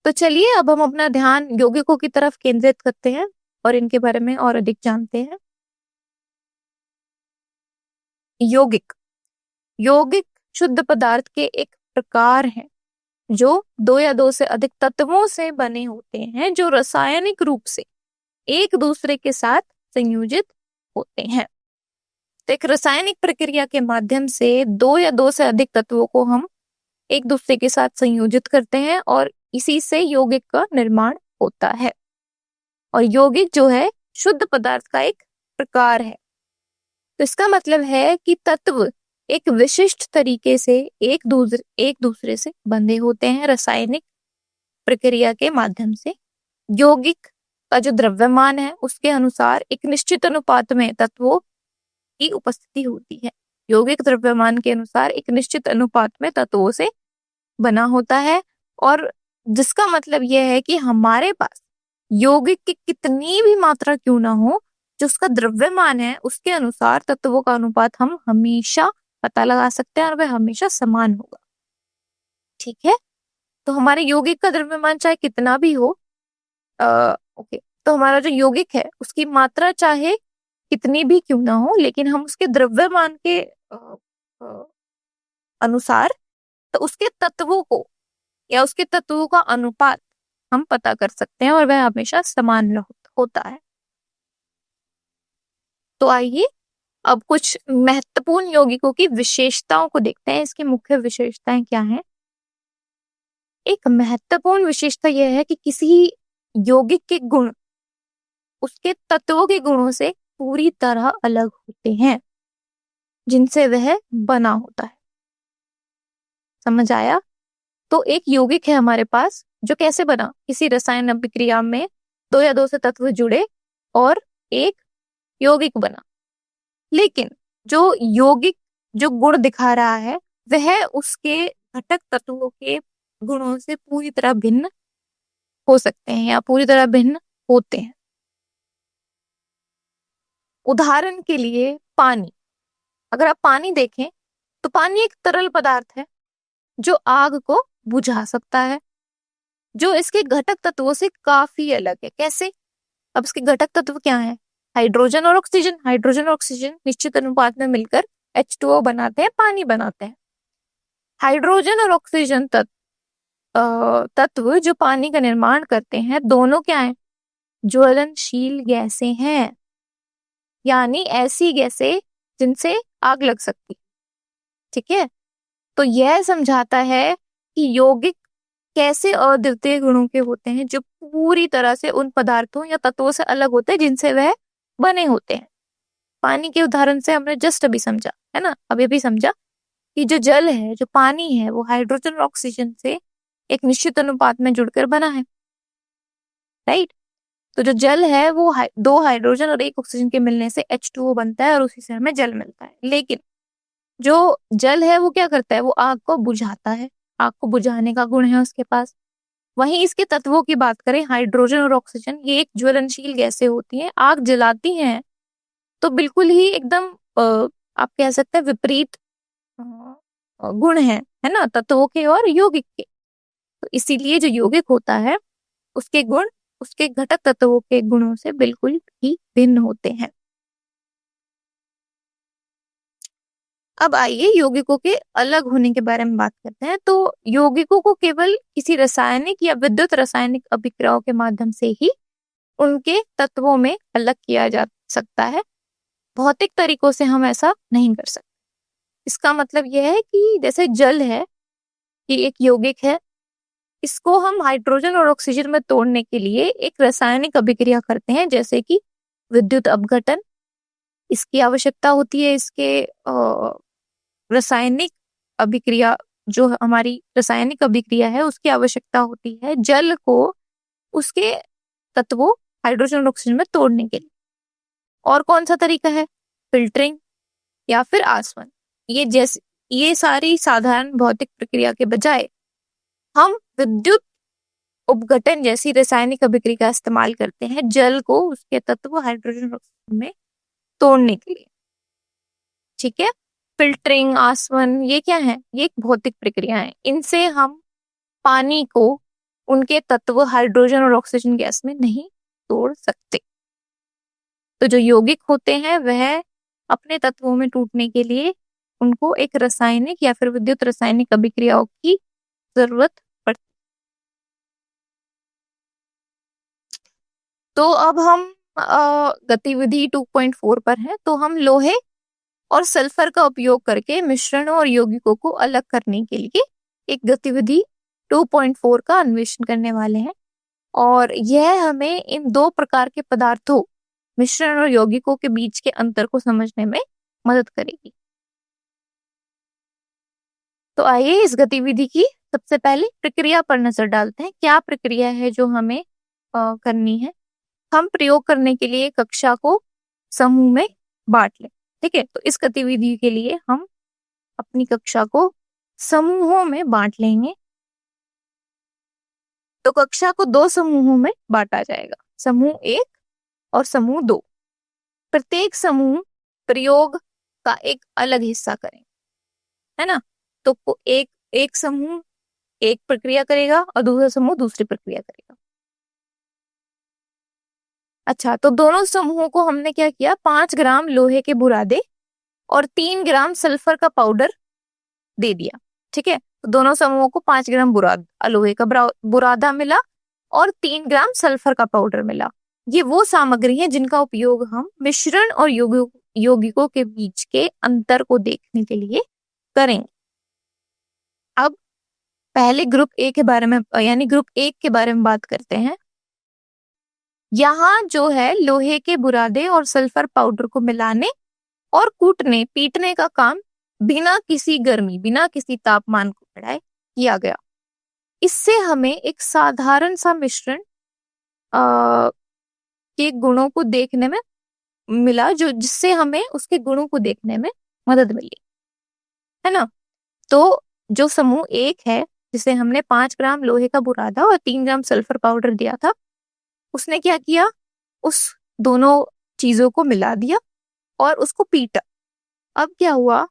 तो चलिए अब हम अपना ध्यान यौगिकों की तरफ केंद्रित करते हैं और इनके बारे में और अधिक जानते हैं। यौगिक शुद्ध पदार्थ के एक प्रकार है जो दो या दो से अधिक तत्वों से बने होते हैं, जो रासायनिक रूप से एक दूसरे के साथ संयोजित होते हैं। तो एक रासायनिक प्रक्रिया के माध्यम से दो या दो से अधिक तत्वों को हम एक दूसरे के साथ संयोजित करते हैं और इसी से यौगिक का निर्माण होता है। और यौगिक जो है शुद्ध पदार्थ का एक प्रकार है। तो इसका मतलब है कि तत्व एक विशिष्ट तरीके से एक दूसरे से बंधे होते हैं रासायनिक प्रक्रिया के माध्यम से। यौगिक का जो द्रव्यमान है उसके अनुसार एक निश्चित अनुपात में तत्वों की उपस्थिति होती है। यौगिक द्रव्यमान के अनुसार एक निश्चित अनुपात में तत्वों से बना होता है, और जिसका मतलब यह है कि हमारे पास यौगिक की कितनी भी मात्रा क्यों ना हो, जो उसका द्रव्यमान है उसके अनुसार तत्वों का अनुपात हम हमेशा पता लगा सकते हैं और वह हमेशा समान होगा। ठीक है, तो हमारे यौगिक का द्रव्यमान चाहे कितना भी हो, ओके, तो हमारा जो यौगिक है उसकी मात्रा चाहे कितनी भी क्यों ना हो, लेकिन हम उसके द्रव्यमान के अनुसार तो उसके तत्वों को या उसके तत्वों का अनुपात हम पता कर सकते हैं और वह हमेशा समान होता है। तो आइए अब कुछ महत्वपूर्ण यौगिकों की विशेषताओं को देखते हैं। इसकी मुख्य विशेषताएं क्या हैं? एक महत्वपूर्ण विशेषता यह है कि किसी यौगिक के गुण उसके तत्वों के गुणों से पूरी तरह अलग होते हैं जिनसे वह बना होता है। समझ आया? तो एक यौगिक है हमारे पास जो कैसे बना? किसी रसायन अभिक्रिया में दो या दो से तत्व जुड़े और एक यौगिक बना। लेकिन जो यौगिक जो गुण दिखा रहा है वह उसके घटक तत्वों के गुणों से पूरी तरह भिन्न हो सकते हैं या पूरी तरह भिन्न होते हैं। उदाहरण के लिए पानी, अगर आप पानी देखें तो पानी एक तरल पदार्थ है जो आग को बुझा सकता है, जो इसके घटक तत्वों से काफी अलग है। कैसे? अब इसके घटक तत्व क्या है? हाइड्रोजन और ऑक्सीजन। हाइड्रोजन और ऑक्सीजन निश्चित अनुपात में मिलकर H2O बनाते हैं, पानी बनाते हैं। हाइड्रोजन और ऑक्सीजन तत्व जो पानी का निर्माण करते हैं, दोनों क्या है? ज्वलनशील गैसें हैं, यानी ऐसी गैसें जिनसे आग लग सकती। ठीक है, तो यह समझाता है कि यौगिक कैसे अद्वितीय गुणों के होते हैं, जो पूरी तरह से उन पदार्थों या तत्वों से अलग होते हैं जिनसे वह बने होते हैं। पानी के उदाहरण से हमने जस्ट अभी समझा है ना, अभी भी समझा कि जो जल है, जो पानी है, वो हाइड्रोजन और ऑक्सीजन से एक निश्चित अनुपात में जुड़कर बना है। राइट? तो जो जल है वो दो हाइड्रोजन और एक ऑक्सीजन के मिलने से H2O बनता है और उसी से हमें जल मिलता है। लेकिन जो जल है वो क्या करता है? वो आग को बुझाता है, आग को बुझाने का गुण है उसके पास। वहीं इसके तत्वों की बात करें, हाइड्रोजन और ऑक्सीजन, ये एक ज्वलनशील गैसें होती हैं, आग जलाती हैं। तो बिल्कुल ही एकदम आप कह सकते हैं विपरीत गुण है ना, तत्वों के और यौगिक के। तो इसीलिए जो यौगिक होता है उसके गुण उसके घटक तत्वों के गुणों से बिल्कुल ही भिन्न होते हैं। अब आइए यौगिकों के अलग होने के बारे में बात करते हैं। तो यौगिकों को केवल किसी रासायनिक या विद्युत रासायनिक अभिक्रियाओं के माध्यम से ही उनके तत्वों में अलग किया जा सकता है। भौतिक तरीकों से हम ऐसा नहीं कर सकते। इसका मतलब यह है कि जैसे जल है, ये एक यौगिक है, इसको हम हाइड्रोजन और ऑक्सीजन में तोड़ने के लिए एक रासायनिक अभिक्रिया करते हैं, जैसे कि विद्युत अपघटन। इसकी आवश्यकता होती है। इसके रासायनिक अभिक्रिया, जो हमारी रासायनिक अभिक्रिया है, उसकी आवश्यकता होती है जल को उसके तत्वों हाइड्रोजन और ऑक्सीजन में तोड़ने के लिए। और कौन सा तरीका है? फिल्टरिंग या फिर आसवन। ये सारी साधारण भौतिक प्रक्रिया के बजाय हम विद्युत उपघटन जैसी रासायनिक अभिक्रिया का इस्तेमाल करते हैं जल को उसके तत्व हाइड्रोजन और ऑक्सीजन में तोड़ने के लिए। ठीक है, फिल्टरिंग, आसवन, ये क्या है? ये एक भौतिक प्रक्रिया है। इनसे हम पानी को उनके तत्व हाइड्रोजन और ऑक्सीजन गैस में नहीं तोड़ सकते। तो जो यौगिक होते हैं वह अपने तत्वों में टूटने के लिए उनको एक रासायनिक या फिर विद्युत रासायनिक अभिक्रियाओं की जरूरत पड़ती। तो अब हम गतिविधि 2.4 पर हैं। तो हम लोहे और सल्फर का उपयोग करके मिश्रणों और यौगिकों को अलग करने के लिए एक गतिविधि 2.4 का अन्वेषण करने वाले हैं। और यह हमें इन दो प्रकार के पदार्थों, मिश्रण और यौगिकों के बीच के अंतर को समझने में मदद करेगी। तो आइए इस गतिविधि की सबसे पहले प्रक्रिया पर नजर डालते हैं। क्या प्रक्रिया है जो हमें करनी है? हम प्रयोग करने के लिए कक्षा को समूह में बांट लें। ठीक है, तो इस गतिविधि के लिए हम अपनी कक्षा को समूहों में बांट लेंगे। तो कक्षा को दो समूहों में बांटा जाएगा, समूह 1 और समूह 2। प्रत्येक समूह प्रयोग का एक अलग हिस्सा करें, है ना। तो एक समूह एक प्रक्रिया करेगा और दूसरा समूह दूसरी प्रक्रिया करेगा। अच्छा, तो दोनों समूहों को हमने क्या किया? 5 ग्राम लोहे के बुरादे और 3 ग्राम सल्फर का पाउडर दे दिया। ठीक है, तो दोनों समूहों को 5 ग्राम लोहे का बुरादा मिला और 3 ग्राम सल्फर का पाउडर मिला। ये वो सामग्री है जिनका उपयोग हम मिश्रण और यौगिकों के बीच के अंतर को देखने के लिए करेंगे। अब पहले ग्रुप ए के बारे में, यानी ग्रुप 1 के बारे में बात करते हैं। यहाँ जो है लोहे के बुरादे और सल्फर पाउडर को मिलाने और कूटने पीटने का काम बिना किसी गर्मी, बिना किसी तापमान को बढ़ाए किया गया। इससे हमें एक साधारण सा मिश्रण के गुणों को देखने में मिला, जिससे हमें उसके गुणों को देखने में मदद मिली, है ना। तो जो समूह 1 है, जिसे हमने 5 ग्राम लोहे का बुरादा और 3 ग्राम सल्फर पाउडर दिया था, उसने क्या किया? उस दोनों चीजों को मिला दिया और उसको पीटा। अब क्या हुआ?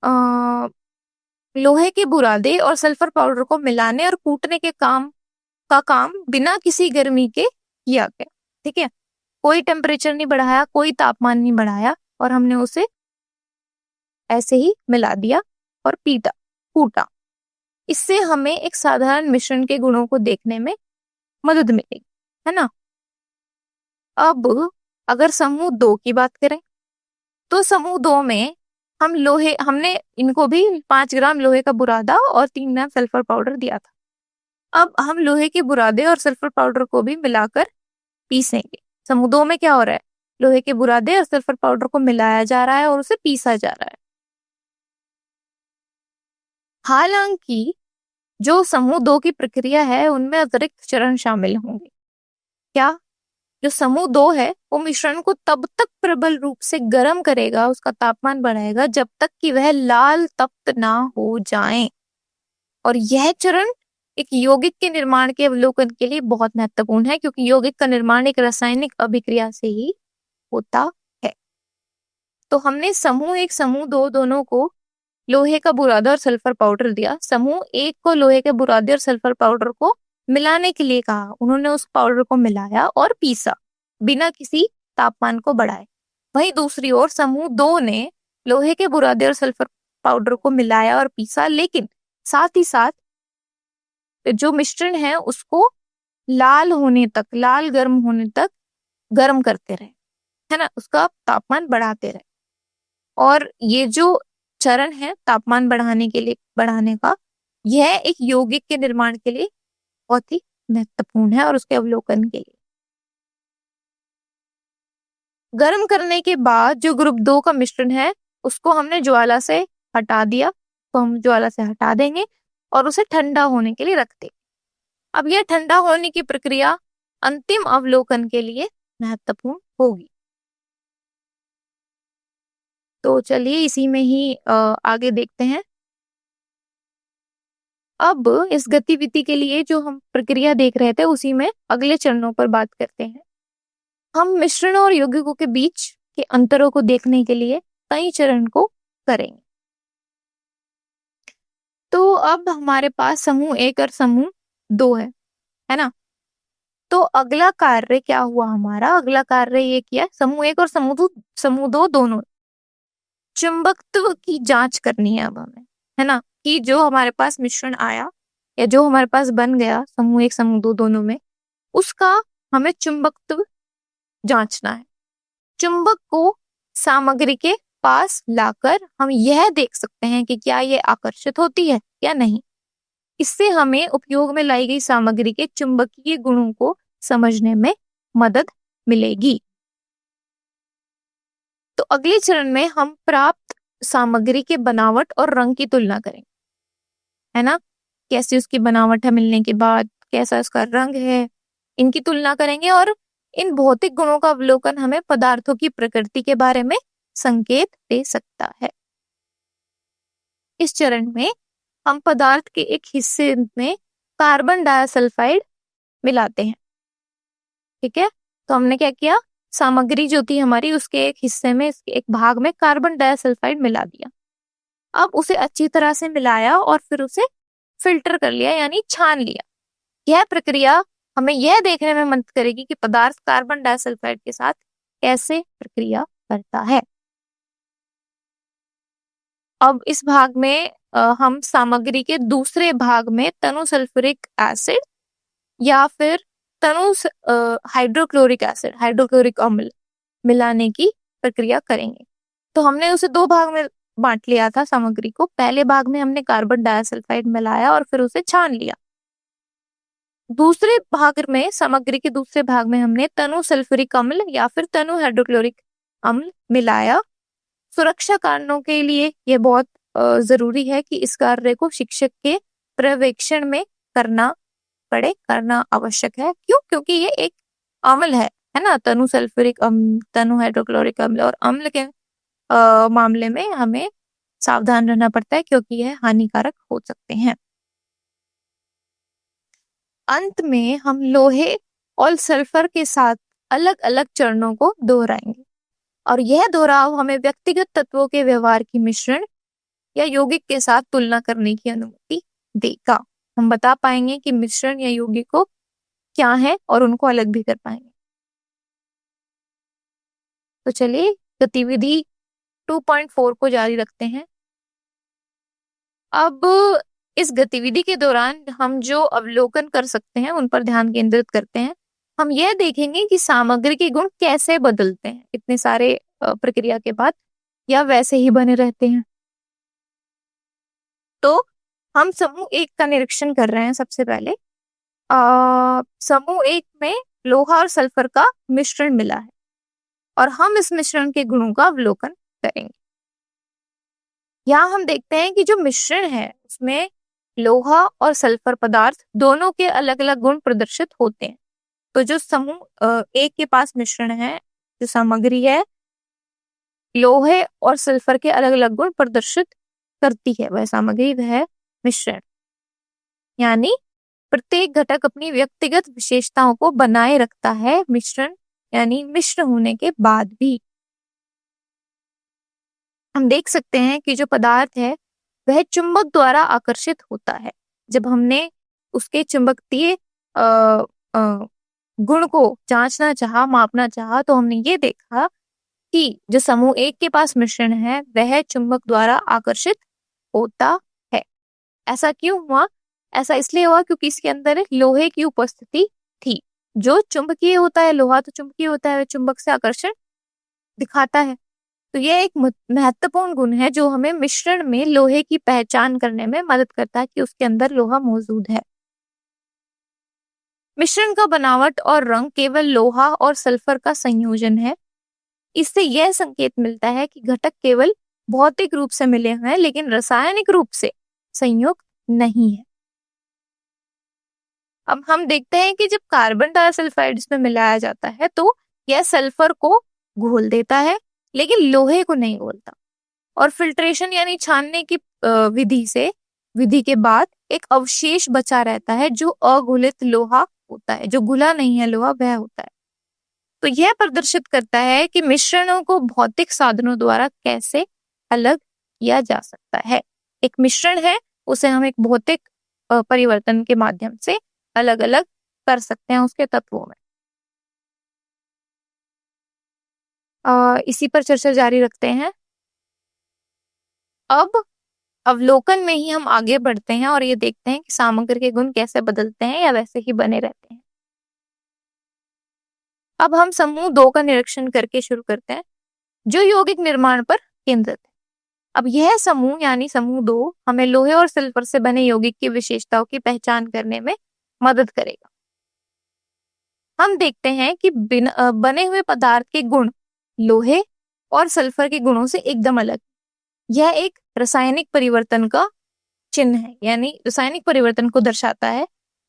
लोहे के बुरादे और सल्फर पाउडर को मिलाने और कूटने के काम बिना किसी गर्मी के किया गया। ठीक है, कोई टेम्परेचर नहीं बढ़ाया, कोई तापमान नहीं बढ़ाया, और हमने उसे ऐसे ही मिला दिया और कूटा। इससे हमें एक साधारण मिश्रण के गुणों को देखने में मदद मिलेगी, है ना। अब अगर समूह 2 की बात करें तो समूह 2 में हमने इनको भी 5 ग्राम लोहे का बुरादा और 3 ग्राम सल्फर पाउडर दिया था। अब हम लोहे के बुरादे और सल्फर पाउडर को भी मिलाकर पीसेंगे। समूह 2 में क्या हो रहा है, लोहे के बुरादे और सल्फर पाउडर को मिलाया जा रहा है और उसे पीसा जा रहा है। हालांकि जो समूह 2 की प्रक्रिया है उनमें अतिरिक्त चरण शामिल होंगे। क्या? जो समूह 2 है वो मिश्रण को तब तक प्रबल रूप से गर्म करेगा, उसका तापमान बढ़ाएगा जब तक कि वह लाल तप्त ना हो जाए। और यह चरण एक यौगिक के निर्माण के अवलोकन के लिए बहुत महत्वपूर्ण है, क्योंकि यौगिक का निर्माण एक रासायनिक अभिक्रिया से ही होता है। तो हमने समूह 1 समूह 2 दोनों को लोहे का बुरादा और सल्फर पाउडर दिया। समूह 1 को लोहे के बुरादे और सल्फर पाउडर को मिलाने के लिए कहा। उन्होंने उस पाउडर को मिलाया और पीसा बिना किसी तापमान को बढ़ाए। वहीं दूसरी ओर समूह 2 ने लोहे के बुरादे और सल्फर पाउडर को मिलाया और पीसा, लेकिन साथ ही साथ जो मिश्रण है उसको लाल गर्म होने तक गर्म करते रहे, है ना, उसका तापमान बढ़ाते रहे। और ये जो चरण है तापमान बढ़ाने का, यह एक यौगिक के निर्माण के लिए बहुत ही महत्वपूर्ण है और उसके अवलोकन के लिए। गर्म करने के बाद जो ग्रुप 2 का मिश्रण है उसको हमने ज्वाला से हटा दिया, तो हम ज्वाला से हटा देंगे और उसे ठंडा होने के लिए रख देंगे। अब यह ठंडा होने की प्रक्रिया अंतिम अवलोकन के लिए महत्वपूर्ण होगी। तो चलिए इसी में ही आगे देखते हैं। अब इस गतिविधि के लिए जो हम प्रक्रिया देख रहे थे उसी में अगले चरणों पर बात करते हैं। हम मिश्रण और यौगिकों के बीच के अंतरों को देखने के लिए कई चरण को करेंगे। तो अब हमारे पास समूह 1 और समूह 2 है ना। तो अगला कार्य क्या हुआ हमारा? अगला कार्य ये किया, समूह 1 और समूह 2 दोनों चुंबकत्व की जांच करनी है अब हमें, है ना, कि जो हमारे पास मिश्रण आया या जो हमारे पास बन गया समूह 1 समूह 2 दोनों में, उसका हमें चुंबकत्व जांचना है। चुंबक को सामग्री के पास लाकर हम यह देख सकते हैं कि क्या ये आकर्षित होती है या नहीं। इससे हमें उपयोग में लाई गई सामग्री के चुंबकीय गुणों को समझने में मदद मिलेगी। तो अगले चरण में हम प्राप्त सामग्री के बनावट और रंग की तुलना करेंगे, है ना, कैसी उसकी बनावट है मिलने के बाद, कैसा उसका रंग है, इनकी तुलना करेंगे। और इन भौतिक गुणों का अवलोकन हमें पदार्थों की प्रकृति के बारे में संकेत दे सकता है। इस चरण में हम पदार्थ के एक हिस्से में कार्बन डाइसल्फाइड मिलाते हैं। ठीक है, तो हमने क्या किया, सामग्री जो थी हमारी उसके एक हिस्से में, इसके एक भाग में कार्बन डाइसल्फाइड मिला दिया। अब उसे अच्छी तरह से मिलाया और फिर उसे फिल्टर कर लिया, यानी छान लिया। यह प्रक्रिया हमें यह देखने में मदद करेगी कि पदार्थ कार्बन डाइसल्फाइड के साथ कैसे प्रक्रिया करता है। अब इस भाग में हम सामग्री के दूसरे भाग में तनु सल्फ्यूरिक एसिड या फिर तनु हाइड्रोक्लोरिक अम्ल मिलाने की प्रक्रिया करेंगे। तो हमने उसे 2 भाग में बांट लिया था सामग्री को। पहले भाग में हमने कार्बन डाइसल्फाइड मिलाया और फिर उसे छान लिया। दूसरे भाग में, सामग्री के दूसरे भाग में हमने तनु सल्फ्यूरिक अम्ल या फिर तनु हाइड्रोक्लोरिक अम्ल मिलाया। सुरक्षा कारणों के लिए यह बहुत जरूरी है कि इस कार्य को शिक्षक के पर्यवेक्षण में करना आवश्यक है। क्यों? क्योंकि ये एक अम्ल है ना, तनु सल्फ्यूरिक अम्ल, तनु हाइड्रोक्लोरिक अम्ल, और अम्ल के मामले में हमें सावधान रहना पड़ता है क्योंकि यह हानिकारक हो सकते हैं। अंत में हम लोहे और सल्फर के साथ अलग अलग चरणों को दोहराएंगे और यह दोहराव हमें व्यक्तिगत तत्वों के व्यवहार की मिश्रण या यौगिक के साथ तुलना करने की अनुमति देगा। हम बता पाएंगे कि मिश्रण या यौगिक क्या है और उनको अलग भी कर पाएंगे। तो चलिए गतिविधि 2.4 को जारी रखते हैं। अब इस गतिविधि के दौरान हम जो अवलोकन कर सकते हैं उन पर ध्यान केंद्रित करते हैं। हम यह देखेंगे कि सामग्री के गुण कैसे बदलते हैं इतने सारे प्रक्रिया के बाद, या वैसे ही बने रहते हैं। तो हम समूह 1 का निरीक्षण कर रहे हैं। सबसे पहले समूह 1 में लोहा और सल्फर का मिश्रण मिला है और हम इस मिश्रण के गुणों का अवलोकन करेंगे। यहाँ हम देखते हैं कि जो मिश्रण है उसमें लोहा और सल्फर पदार्थ दोनों के अलग अलग गुण प्रदर्शित होते हैं। तो जो समूह 1 के पास मिश्रण है, जो सामग्री है लोहे और सल्फर के अलग अलग गुण प्रदर्शित करती है, वह सामग्री वह मिश्रण। यानी प्रत्येक घटक अपनी व्यक्तिगत विशेषताओं को बनाए रखता है मिश्रण यानी मिश्र होने के बाद भी। हम देख सकते हैं कि जो पदार्थ है वह चुंबक द्वारा आकर्षित होता है। जब हमने उसके चुंबकीय गुण को जांचना चाहा, मापना चाहा, तो हमने ये देखा कि जो समूह 1 के पास मिश्रण है वह चुंबक द्वारा आकर्षित होता है। ऐसा क्यों हुआ? ऐसा इसलिए हुआ क्योंकि इसके अंदर लोहे की उपस्थिति थी। जो चुंबकीय होता है, लोहा तो चुंबकीय होता है, वह चुंबक से आकर्षण दिखाता है। तो यह एक महत्वपूर्ण गुण है जो हमें मिश्रण में लोहे की पहचान करने में मदद करता है कि उसके अंदर लोहा मौजूद है। मिश्रण का बनावट और रंग केवल लोहा और सल्फर का संयोजन है। इससे यह संकेत मिलता है कि घटक केवल भौतिक रूप से मिले हुए हैं लेकिन रासायनिक रूप से संयुक्त नहीं है। अब हम देखते हैं कि जब कार्बन डाइसल्फाइड इसमें मिलाया जाता है तो यह सल्फर को घोल देता है लेकिन लोहे को नहीं घोलता, और फिल्ट्रेशन यानी छानने की विधि के बाद एक अवशेष बचा रहता है जो अघुलित लोहा होता है, जो घुला नहीं है लोहा वह होता है। तो यह प्रदर्शित करता है कि मिश्रणों को भौतिक साधनों द्वारा कैसे अलग किया जा सकता है। एक मिश्रण है उसे हम एक भौतिक परिवर्तन के माध्यम से अलग अलग कर सकते हैं उसके तत्वों में। इसी पर चर्चा जारी रखते हैं। अब अवलोकन में ही हम आगे बढ़ते हैं और ये देखते हैं कि सामग्री के गुण कैसे बदलते हैं या वैसे ही बने रहते हैं। अब हम समूह 2 का निरीक्षण करके शुरू करते हैं जो यौगिक निर्माण पर केंद्रित है। अब यह समूह यानी समूह 2 हमें लोहे और सल्फर से बने यौगिक की विशेषताओं की पहचान करने में मदद करेगा। हम देखते हैं कि बने हुए पदार्थ के गुण लोहे और सल्फर के गुणों से एकदम अलग। यह एक रासायनिक परिवर्तन का चिन्ह है, यानी रासायनिक परिवर्तन को दर्शाता है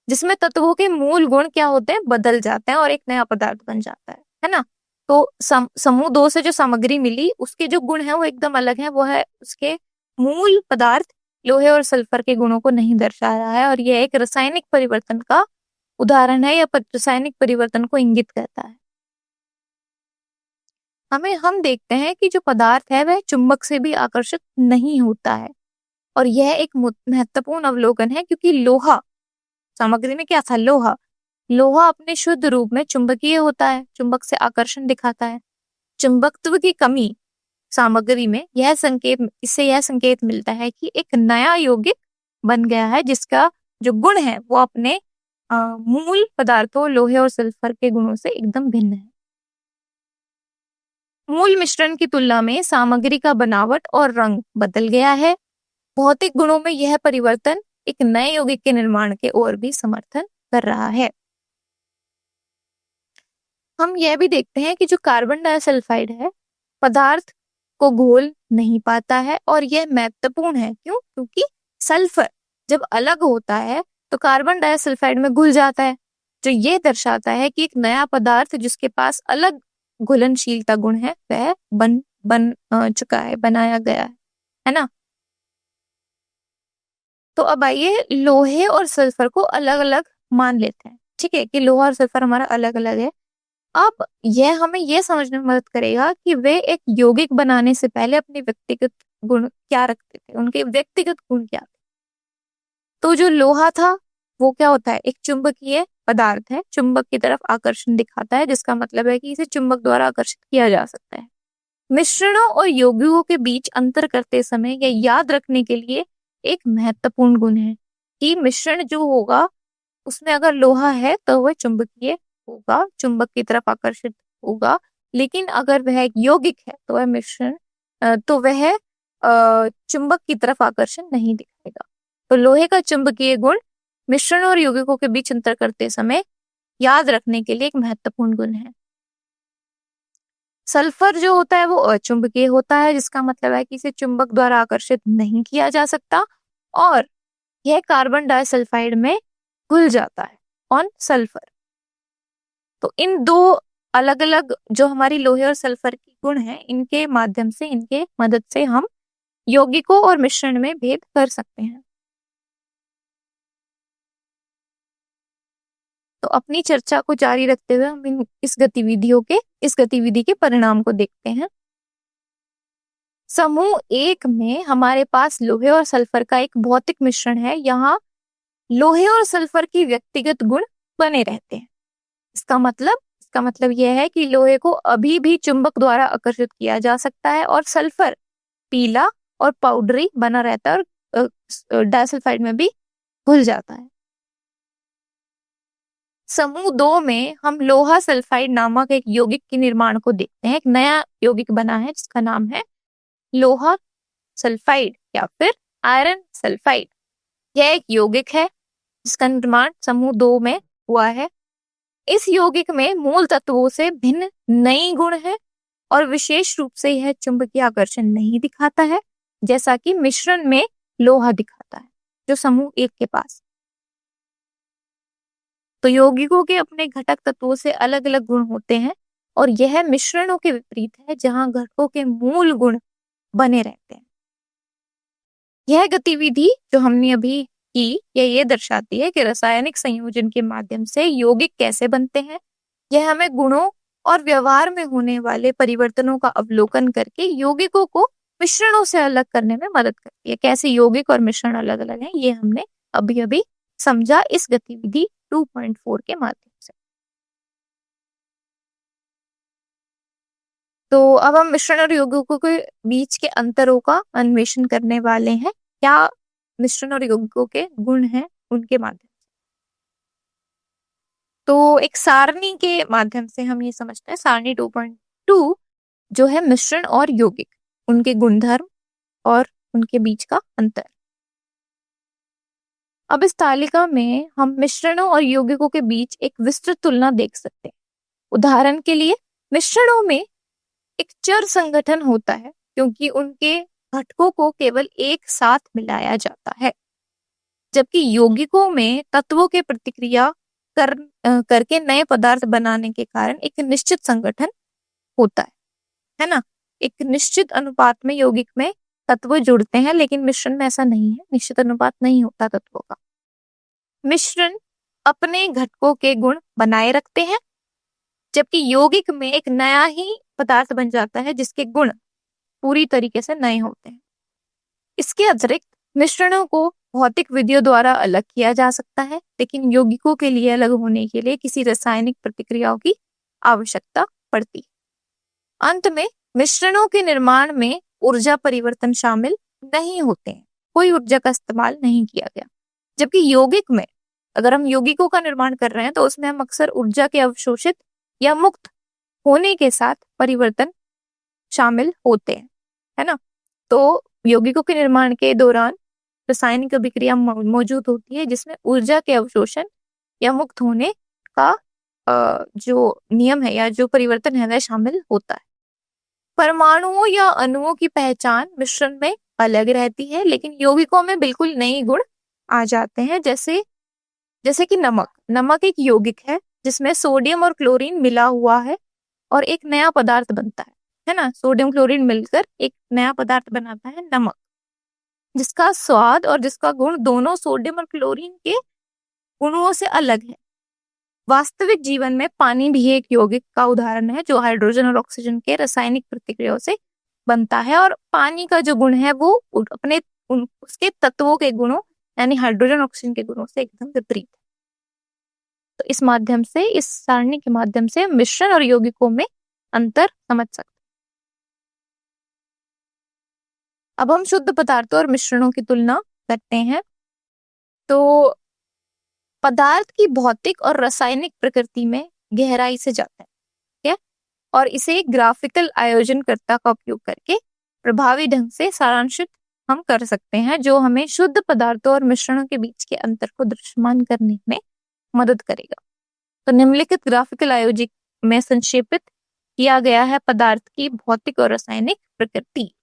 जिसमें तत्वों के मूल गुण क्या होते हैं, बदल जाते हैं और एक नया पदार्थ बन जाता है ना। तो समूह 2 से जो सामग्री मिली उसके जो गुण है वो एकदम अलग है। वो है उसके मूल पदार्थ लोहे और सल्फर के गुणों को नहीं दर्शा रहा है और यह एक रासायनिक परिवर्तन का उदाहरण है या रासायनिक परिवर्तन को इंगित करता है। हम देखते हैं कि जो पदार्थ है वह चुंबक से भी आकर्षित नहीं होता है और यह एक महत्वपूर्ण अवलोकन है क्योंकि लोहा, सामग्री में क्या था, लोहा अपने शुद्ध रूप में चुंबकीय होता है, चुंबक से आकर्षण दिखाता है। चुंबकत्व की कमी सामग्री में इससे यह संकेत मिलता है कि एक नया यौगिक बन गया है जिसका जो गुण है वो अपने मूल पदार्थों लोहे और सल्फर के गुणों से एकदम भिन्न है। मूल मिश्रण की तुलना में सामग्री का बनावट और रंग बदल गया है। भौतिक गुणों में यह परिवर्तन एक नए यौगिक के निर्माण के ओर भी समर्थन कर रहा है। हम यह भी देखते हैं कि जो कार्बन डाइसल्फाइड है पदार्थ को घोल नहीं पाता है और यह महत्वपूर्ण है। क्यों? क्योंकि सल्फर जब अलग होता है तो कार्बन डाइसल्फाइड में घुल जाता है, जो ये दर्शाता है कि एक नया पदार्थ जिसके पास अलग घुलनशीलता गुण है वह बन चुका है, बनाया गया है ना। तो अब आइए लोहे और सल्फर को अलग अलग मान लेते हैं। ठीक है कि लोहा और सल्फर हमारा अलग अलग है। अब यह हमें यह समझने में मदद करेगा कि वे एक यौगिक बनाने से पहले अपनी व्यक्तिगत गुण क्या रखते थे, उनके व्यक्तिगत गुण क्या थे। तो जो लोहा था वो क्या होता है, एक चुंबकीय पदार्थ है, चुंबक की तरफ आकर्षण दिखाता है, जिसका मतलब है कि इसे चुंबक द्वारा आकर्षित किया जा सकता है। मिश्रणों और यौगिकों के बीच अंतर करते समय यह याद रखने के लिए एक महत्वपूर्ण गुण है कि मिश्रण जो होगा उसमें अगर लोहा है तो वह चुंबकीय होगा, चुंबक की तरफ आकर्षित होगा, लेकिन अगर वह एक यौगिक है तो वह मिश्रण तो वह चुंबक की तरफ आकर्षण नहीं दिखाएगा। तो लोहे का चुंबकीय गुण मिश्रण और यौगिकों के बीच अंतर करते समय याद रखने के लिए एक महत्वपूर्ण गुण है। सल्फर जो होता है वो अचुंबकीय होता है, जिसका मतलब है कि इसे चुंबक द्वारा आकर्षित नहीं किया जा सकता और यह कार्बन डाइसल्फाइड में घुल जाता है। कौन? सल्फर। तो इन दो अलग अलग जो हमारी लोहे और सल्फर की गुण है, इनके माध्यम से, इनके मदद से हम यौगिकों और मिश्रण में भेद कर सकते हैं। तो अपनी चर्चा को जारी रखते हुए हम इस गतिविधि के परिणाम को देखते हैं। समूह 1 में हमारे पास लोहे और सल्फर का एक भौतिक मिश्रण है। यहाँ लोहे और सल्फर की व्यक्तिगत गुण बने रहते हैं। इसका मतलब यह है कि लोहे को अभी भी चुंबक द्वारा आकर्षित किया जा सकता है और सल्फर पीला और पाउडरी बना रहता है और डाइसल्फाइड में भी घुल जाता है। समूह 2 में हम लोहा सल्फाइड नामक एक यौगिक के निर्माण को देखते हैं। एक नया यौगिक बना है जिसका नाम है लोहा सल्फाइड या फिर आयरन सल्फाइड। यह एक यौगिक है जिसका निर्माण समूह 2 में हुआ है। इस यौगिक में मूल तत्वों से भिन्न नई गुण है और विशेष रूप से यह चुंबकीय आकर्षण नहीं दिखाता है, जैसा कि मिश्रण में लोहा दिखाता है जो समूह 1 के पास। तो यौगिकों के अपने घटक तत्वों से अलग अलग गुण होते हैं और यह मिश्रणों के विपरीत है जहां घटकों के मूल गुण बने रहते हैं। यह गतिविधि जो हमने अभी की, ये दर्शाती है कि रासायनिक संयोजन के माध्यम से यौगिक कैसे बनते हैं। यह हमें गुणों और व्यवहार में होने वाले परिवर्तनों का अवलोकन करके यौगिकों को मिश्रणों से अलग करने में मदद करती है। कैसे यौगिक और मिश्रण अलग अलग हैं, ये हमने अभी अभी समझा इस गतिविधि 2.4 के माध्यम से। तो अब हम मिश्रण और यौगिकों के बीच के अंतरों का अन्वेषण करने वाले हैं। क्या मिश्रण और यौगिकों के गुण हैं उनके माध्यम से। तो एक सारणी के माध्यम से हम ये समझते हैं। सारणी 2.2 जो है मिश्रण और यौगिक, उनके गुणधर्म और उनके बीच का अंतर। अब इस तालिका में हम मिश्रणों और यौगिकों के बीच एक विस्तृत तुलना देख सकते हैं। उदाहरण के लिए मिश्रणों में एक चर संगठन होता है क्योंकि उनके घटकों को केवल एक साथ मिलाया जाता है, जबकि यौगिकों में तत्वों के प्रतिक्रिया करके नए पदार्थ बनाने के कारण एक निश्चित संगठन होता है ना। एक निश्चित अनुपात में यौगिक में तत्व जुड़ते हैं, लेकिन मिश्रण में ऐसा नहीं है, निश्चित अनुपात नहीं होता तत्वों का। मिश्रण अपने घटकों के गुण बनाए रखते हैं, जबकि यौगिक में एक नया ही पदार्थ बन जाता है जिसके गुण पूरी तरीके से नए होते हैं। इसके अतिरिक्त मिश्रणों को भौतिक विधियों द्वारा अलग किया जा सकता है, लेकिन यौगिकों के लिए अलग होने के लिए किसी रासायनिक प्रतिक्रियाओं की आवश्यकता पड़ती है। अंत में मिश्रणों के निर्माण में ऊर्जा परिवर्तन शामिल नहीं होते हैं, कोई ऊर्जा का इस्तेमाल नहीं किया गया। जबकि यौगिक में अगर हम यौगिकों का निर्माण कर रहे हैं तो उसमें हम अक्सर ऊर्जा के अवशोषित या मुक्त होने के साथ परिवर्तन शामिल होते हैं, है ना। तो यौगिकों के निर्माण के दौरान रासायनिक अभिक्रिया मौजूद होती है जिसमें ऊर्जा के अवशोषण या मुक्त होने का जो नियम है या जो परिवर्तन है वह शामिल होता है। परमाणुओं या अणुओं की पहचान मिश्रण में अलग रहती है, लेकिन यौगिकों में बिल्कुल नए गुण आ जाते हैं। जैसे कि नमक एक यौगिक है जिसमें सोडियम और क्लोरीन मिला हुआ है और एक नया पदार्थ बनता है ना। सोडियम क्लोरीन मिलकर एक नया पदार्थ बनाता है नमक, जिसका स्वाद और जिसका गुण दोनों सोडियम और क्लोरीन के गुणों से अलग है। वास्तविक जीवन में पानी भी एक यौगिक का उदाहरण है जो हाइड्रोजन और ऑक्सीजन के रासायनिक प्रतिक्रियाओं से बनता है, और पानी का जो गुण है वो उसके तत्वों के गुणों यानी हाइड्रोजन ऑक्सीजन के गुणों से एकदम विपरीत है। तो इस माध्यम से, इस सारणी के माध्यम से मिश्रण और यौगिकों में अंतर समझ सकते हैं। अब हम शुद्ध पदार्थों और मिश्रणों की तुलना करते हैं। तो पदार्थ की भौतिक और रासायनिक प्रकृति में गहराई से जाते हैं, ठीक है, और इसे ग्राफिकल आयोजनकर्ता का उपयोग करके प्रभावी ढंग से सारांशित हम कर सकते हैं, जो हमें शुद्ध पदार्थों और मिश्रणों के बीच के अंतर को दृश्यमान करने में मदद करेगा। तो निम्नलिखित ग्राफिकल आयोजक में संक्षेपित किया गया है पदार्थ की भौतिक और रासायनिक प्रकृति।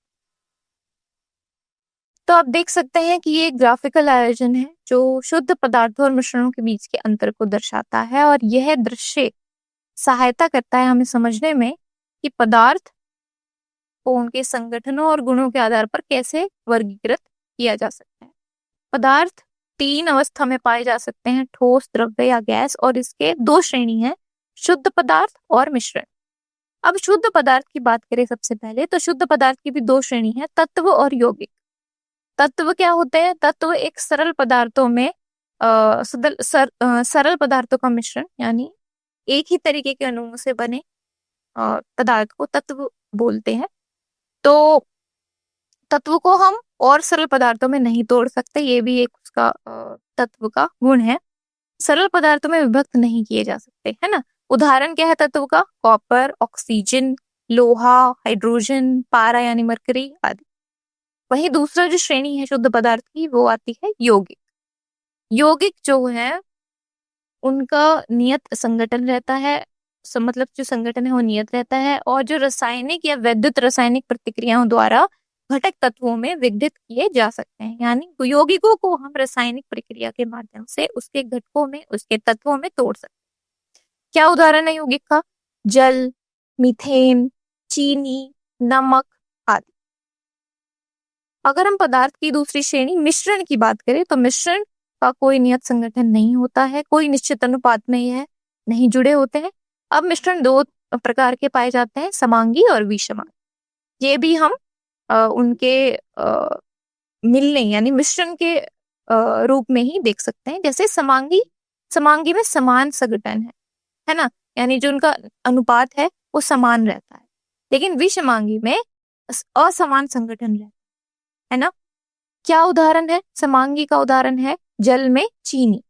तो आप देख सकते हैं कि ये ग्राफिकल आयोजन है जो शुद्ध पदार्थों और मिश्रणों के बीच के अंतर को दर्शाता है, और यह दृश्य सहायता करता है हमें समझने में कि पदार्थ को उनके संगठनों और गुणों के आधार पर कैसे वर्गीकृत किया जा सकता है। पदार्थ 3 अवस्था में पाए जा सकते हैं, ठोस, द्रव्य या गैस, और इसके 2 श्रेणी हैं, शुद्ध पदार्थ और मिश्रण। अब शुद्ध पदार्थ की बात करें सबसे पहले, तो शुद्ध पदार्थ की भी 2 श्रेणी है, तत्व और यौगिक। तत्व क्या होते हैं? तत्व एक सरल पदार्थों में सरल पदार्थों का मिश्रण, यानी एक ही तरीके के अणुओं से बने पदार्थ को तत्व बोलते हैं। तो तत्व को हम और सरल पदार्थों में नहीं तोड़ सकते, ये भी एक उसका तत्व का गुण है। सरल पदार्थों में विभक्त नहीं किए जा सकते, है ना। उदाहरण क्या है तत्व का? कॉपर, ऑक्सीजन, लोहा, हाइड्रोजन, पारा यानी मरकरी आदि। वहीं दूसरा जो श्रेणी है शुद्ध पदार्थ की, वो आती है यौगिक। यौगिक जो है उनका नियत संगठन रहता है, मतलब जो संगठन है वो नियत रहता है, और जो रासायनिक या वैद्युत रासायनिक प्रतिक्रियाओं द्वारा घटक तत्वों में विघटित किए जा सकते हैं। यानी यौगिकों को हम रासायनिक प्रक्रिया के माध्यम से उसके घटकों में, उसके तत्वों में तोड़ सकते हैं। क्या उदाहरण है यौगिक का? जल, मीथेन, चीनी, नमक आदि। अगर हम पदार्थ की दूसरी श्रेणी मिश्रण की बात करें, तो मिश्रण का कोई नियत संगठन नहीं होता है, कोई निश्चित अनुपात में यह नहीं जुड़े होते हैं। अब मिश्रण 2 प्रकार के पाए जाते हैं, समांगी और विषमांगी। ये भी हम उनके मिलने यानी मिश्रण के रूप में ही देख सकते हैं। जैसे समांगी में समान संगठन है ना, यानी जो उनका अनुपात है वो समान रहता है, लेकिन विषमांगी में असमान संगठन रहता है ना। क्या उदाहरण है समांगी का? उदाहरण है जल में चीनी।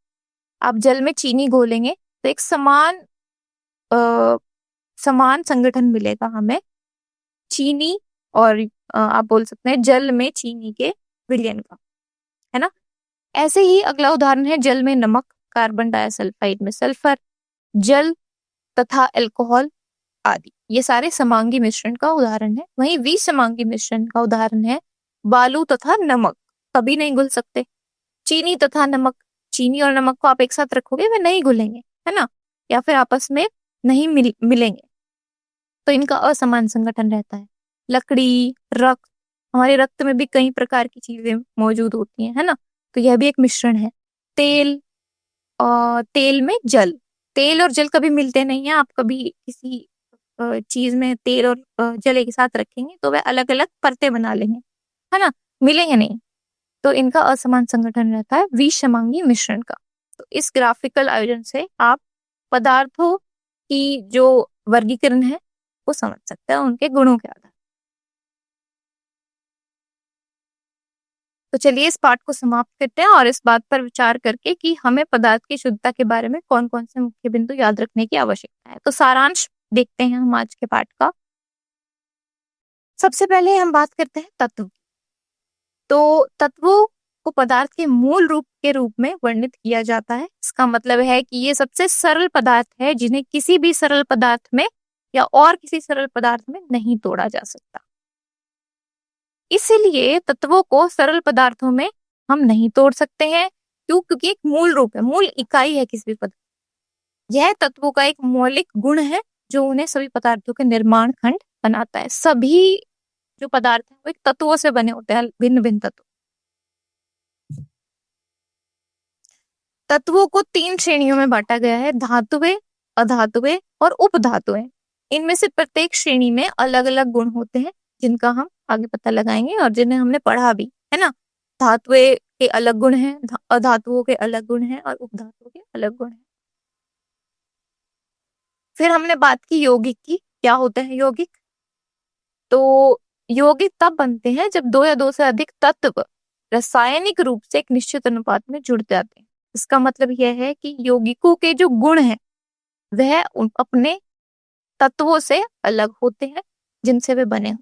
आप जल में चीनी घोलेंगे तो एक समान संगठन मिलेगा हमें चीनी और आप बोल सकते हैं जल में चीनी के विलयन का, है ना। ऐसे ही अगला उदाहरण है जल में नमक, कार्बन डाइसल्फाइड में सल्फर, जल तथा अल्कोहल आदि। ये सारे समांगी मिश्रण का उदाहरण है। वहीं विषमांगी मिश्रण का उदाहरण है बालू तथा नमक। कभी नहीं घुल सकते। चीनी तथा नमक, चीनी और नमक को आप एक साथ रखोगे वे नहीं घुलेंगे, है ना, या फिर आपस में नहीं मिलेंगे, तो इनका असमान संगठन रहता है। लकड़ी, रक्त, हमारे रक्त में भी कई प्रकार की चीजें मौजूद होती हैं, है ना, तो यह भी एक मिश्रण है। तेल और तेल में जल, तेल और जल कभी मिलते नहीं है। आप कभी किसी चीज में तेल और जल एक साथ रखेंगे तो वह अलग अलग परतें बना लेंगे, है ना, मिलेंगे नहीं। तो इनका असमान संगठन रहता है विषमांगी मिश्रण का। तो इस ग्राफिकल आयोजन से आप पदार्थों की जो वर्गीकरण है वो समझ सकते हैं उनके गुणों के आधार। तो चलिए इस पाठ को समाप्त करते हैं और इस बात पर विचार करके कि हमें पदार्थ की शुद्धता के बारे में कौन कौन से मुख्य बिंदु याद रखने की आवश्यकता है। तो सारांश देखते हैं हम आज के पाठ का। सबसे पहले हम बात करते हैं तत्व। तो तत्वों को पदार्थ के मूल रूप के रूप में वर्णित किया जाता है। इसका मतलब है कि ये सबसे सरल पदार्थ है जिन्हें किसी भी सरल पदार्थ में या और किसी सरल पदार्थ में नहीं तोड़ा जा सकता। इसीलिए तत्वों को सरल पदार्थों में हम नहीं तोड़ सकते हैं। क्यों? क्योंकि एक मूल रूप है, मूल इकाई है किसी भी पदार्थ। यह तत्वों का एक मौलिक गुण है जो उन्हें सभी पदार्थों के निर्माण खंड बनाता है। सभी जो पदार्थ हैं वो एक तत्वों से बने होते हैं, भिन्न भिन्न तत्व। तत्वों को 3 श्रेणियों में बांटा गया है, धातुएं, अधातुएं और उपधातुएं। इनमें से प्रत्येक श्रेणी में अलग अलग गुण होते हैं। जिनका हम आगे पता लगाएंगे और जिन्हें हमने पढ़ा भी है ना। धातुएं के अलग गुण हैं, अधातुओं के अलग गुण हैं और उपधातुओं के अलग गुण हैं। फिर हमने बात की यौगिक की। क्या होते हैं यौगिक? तो यौगिक तब बनते हैं जब दो या दो से अधिक तत्व रासायनिक रूप से एक निश्चित अनुपात में जुड़ जाते हैं। इसका मतलब यह है कि यौगिकों के जो गुण हैं वह अपने तत्वों से अलग होते हैं जिनसे वे बने हों।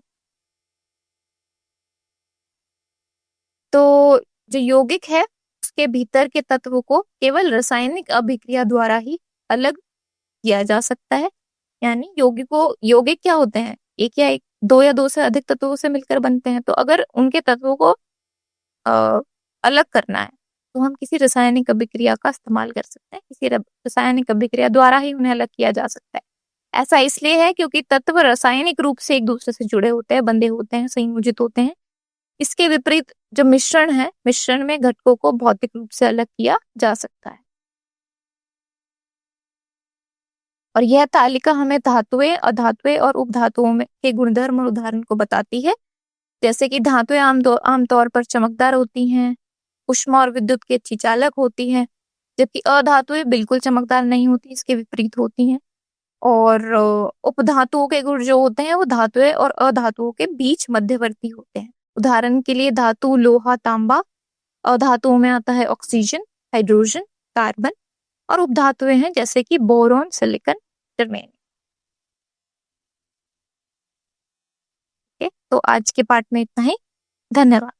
तो जो यौगिक है उसके भीतर के तत्वों को केवल रासायनिक अभिक्रिया द्वारा ही अलग किया जा सकता है। यानी यौगिक क्या होते हैं? एक या एक, दो या दो से अधिक तत्वों से मिलकर बनते हैं। तो अगर उनके तत्वों को अलग करना है तो हम किसी रासायनिक अभिक्रिया का इस्तेमाल कर सकते हैं। किसी रासायनिक अभिक्रिया द्वारा ही उन्हें अलग किया जा सकता है। ऐसा इसलिए है क्योंकि तत्व रासायनिक रूप से एक दूसरे से जुड़े होते हैं, बंधे होते हैं, संयोजित होते हैं। इसके विपरीत जो मिश्रण है, मिश्रण में घटकों को भौतिक रूप से अलग किया जा सकता है। और यह तालिका हमें धातुएं, अधातुएं और उपधातुओं में के गुणधर्म और उदाहरण को बताती है। जैसे कि धातुएं आमतौर पर चमकदार होती हैं, ऊष्मा और विद्युत की अच्छी चालक होती हैं, जबकि अधातुएं बिल्कुल चमकदार नहीं होती, इसके विपरीत होती हैं। और उपधातुओं के गुण जो होते हैं वो धातुएं और अधातुओं के बीच मध्यवर्ती होते हैं। उदाहरण के लिए धातु लोहा, तांबा। अधातुओं में आता है ऑक्सीजन, हाइड्रोजन, कार्बन। और उपधातुएं हैं जैसे कि बोरॉन, सिलिकॉन, जर्मेनियम। तो आज के पाठ में इतना ही। धन्यवाद।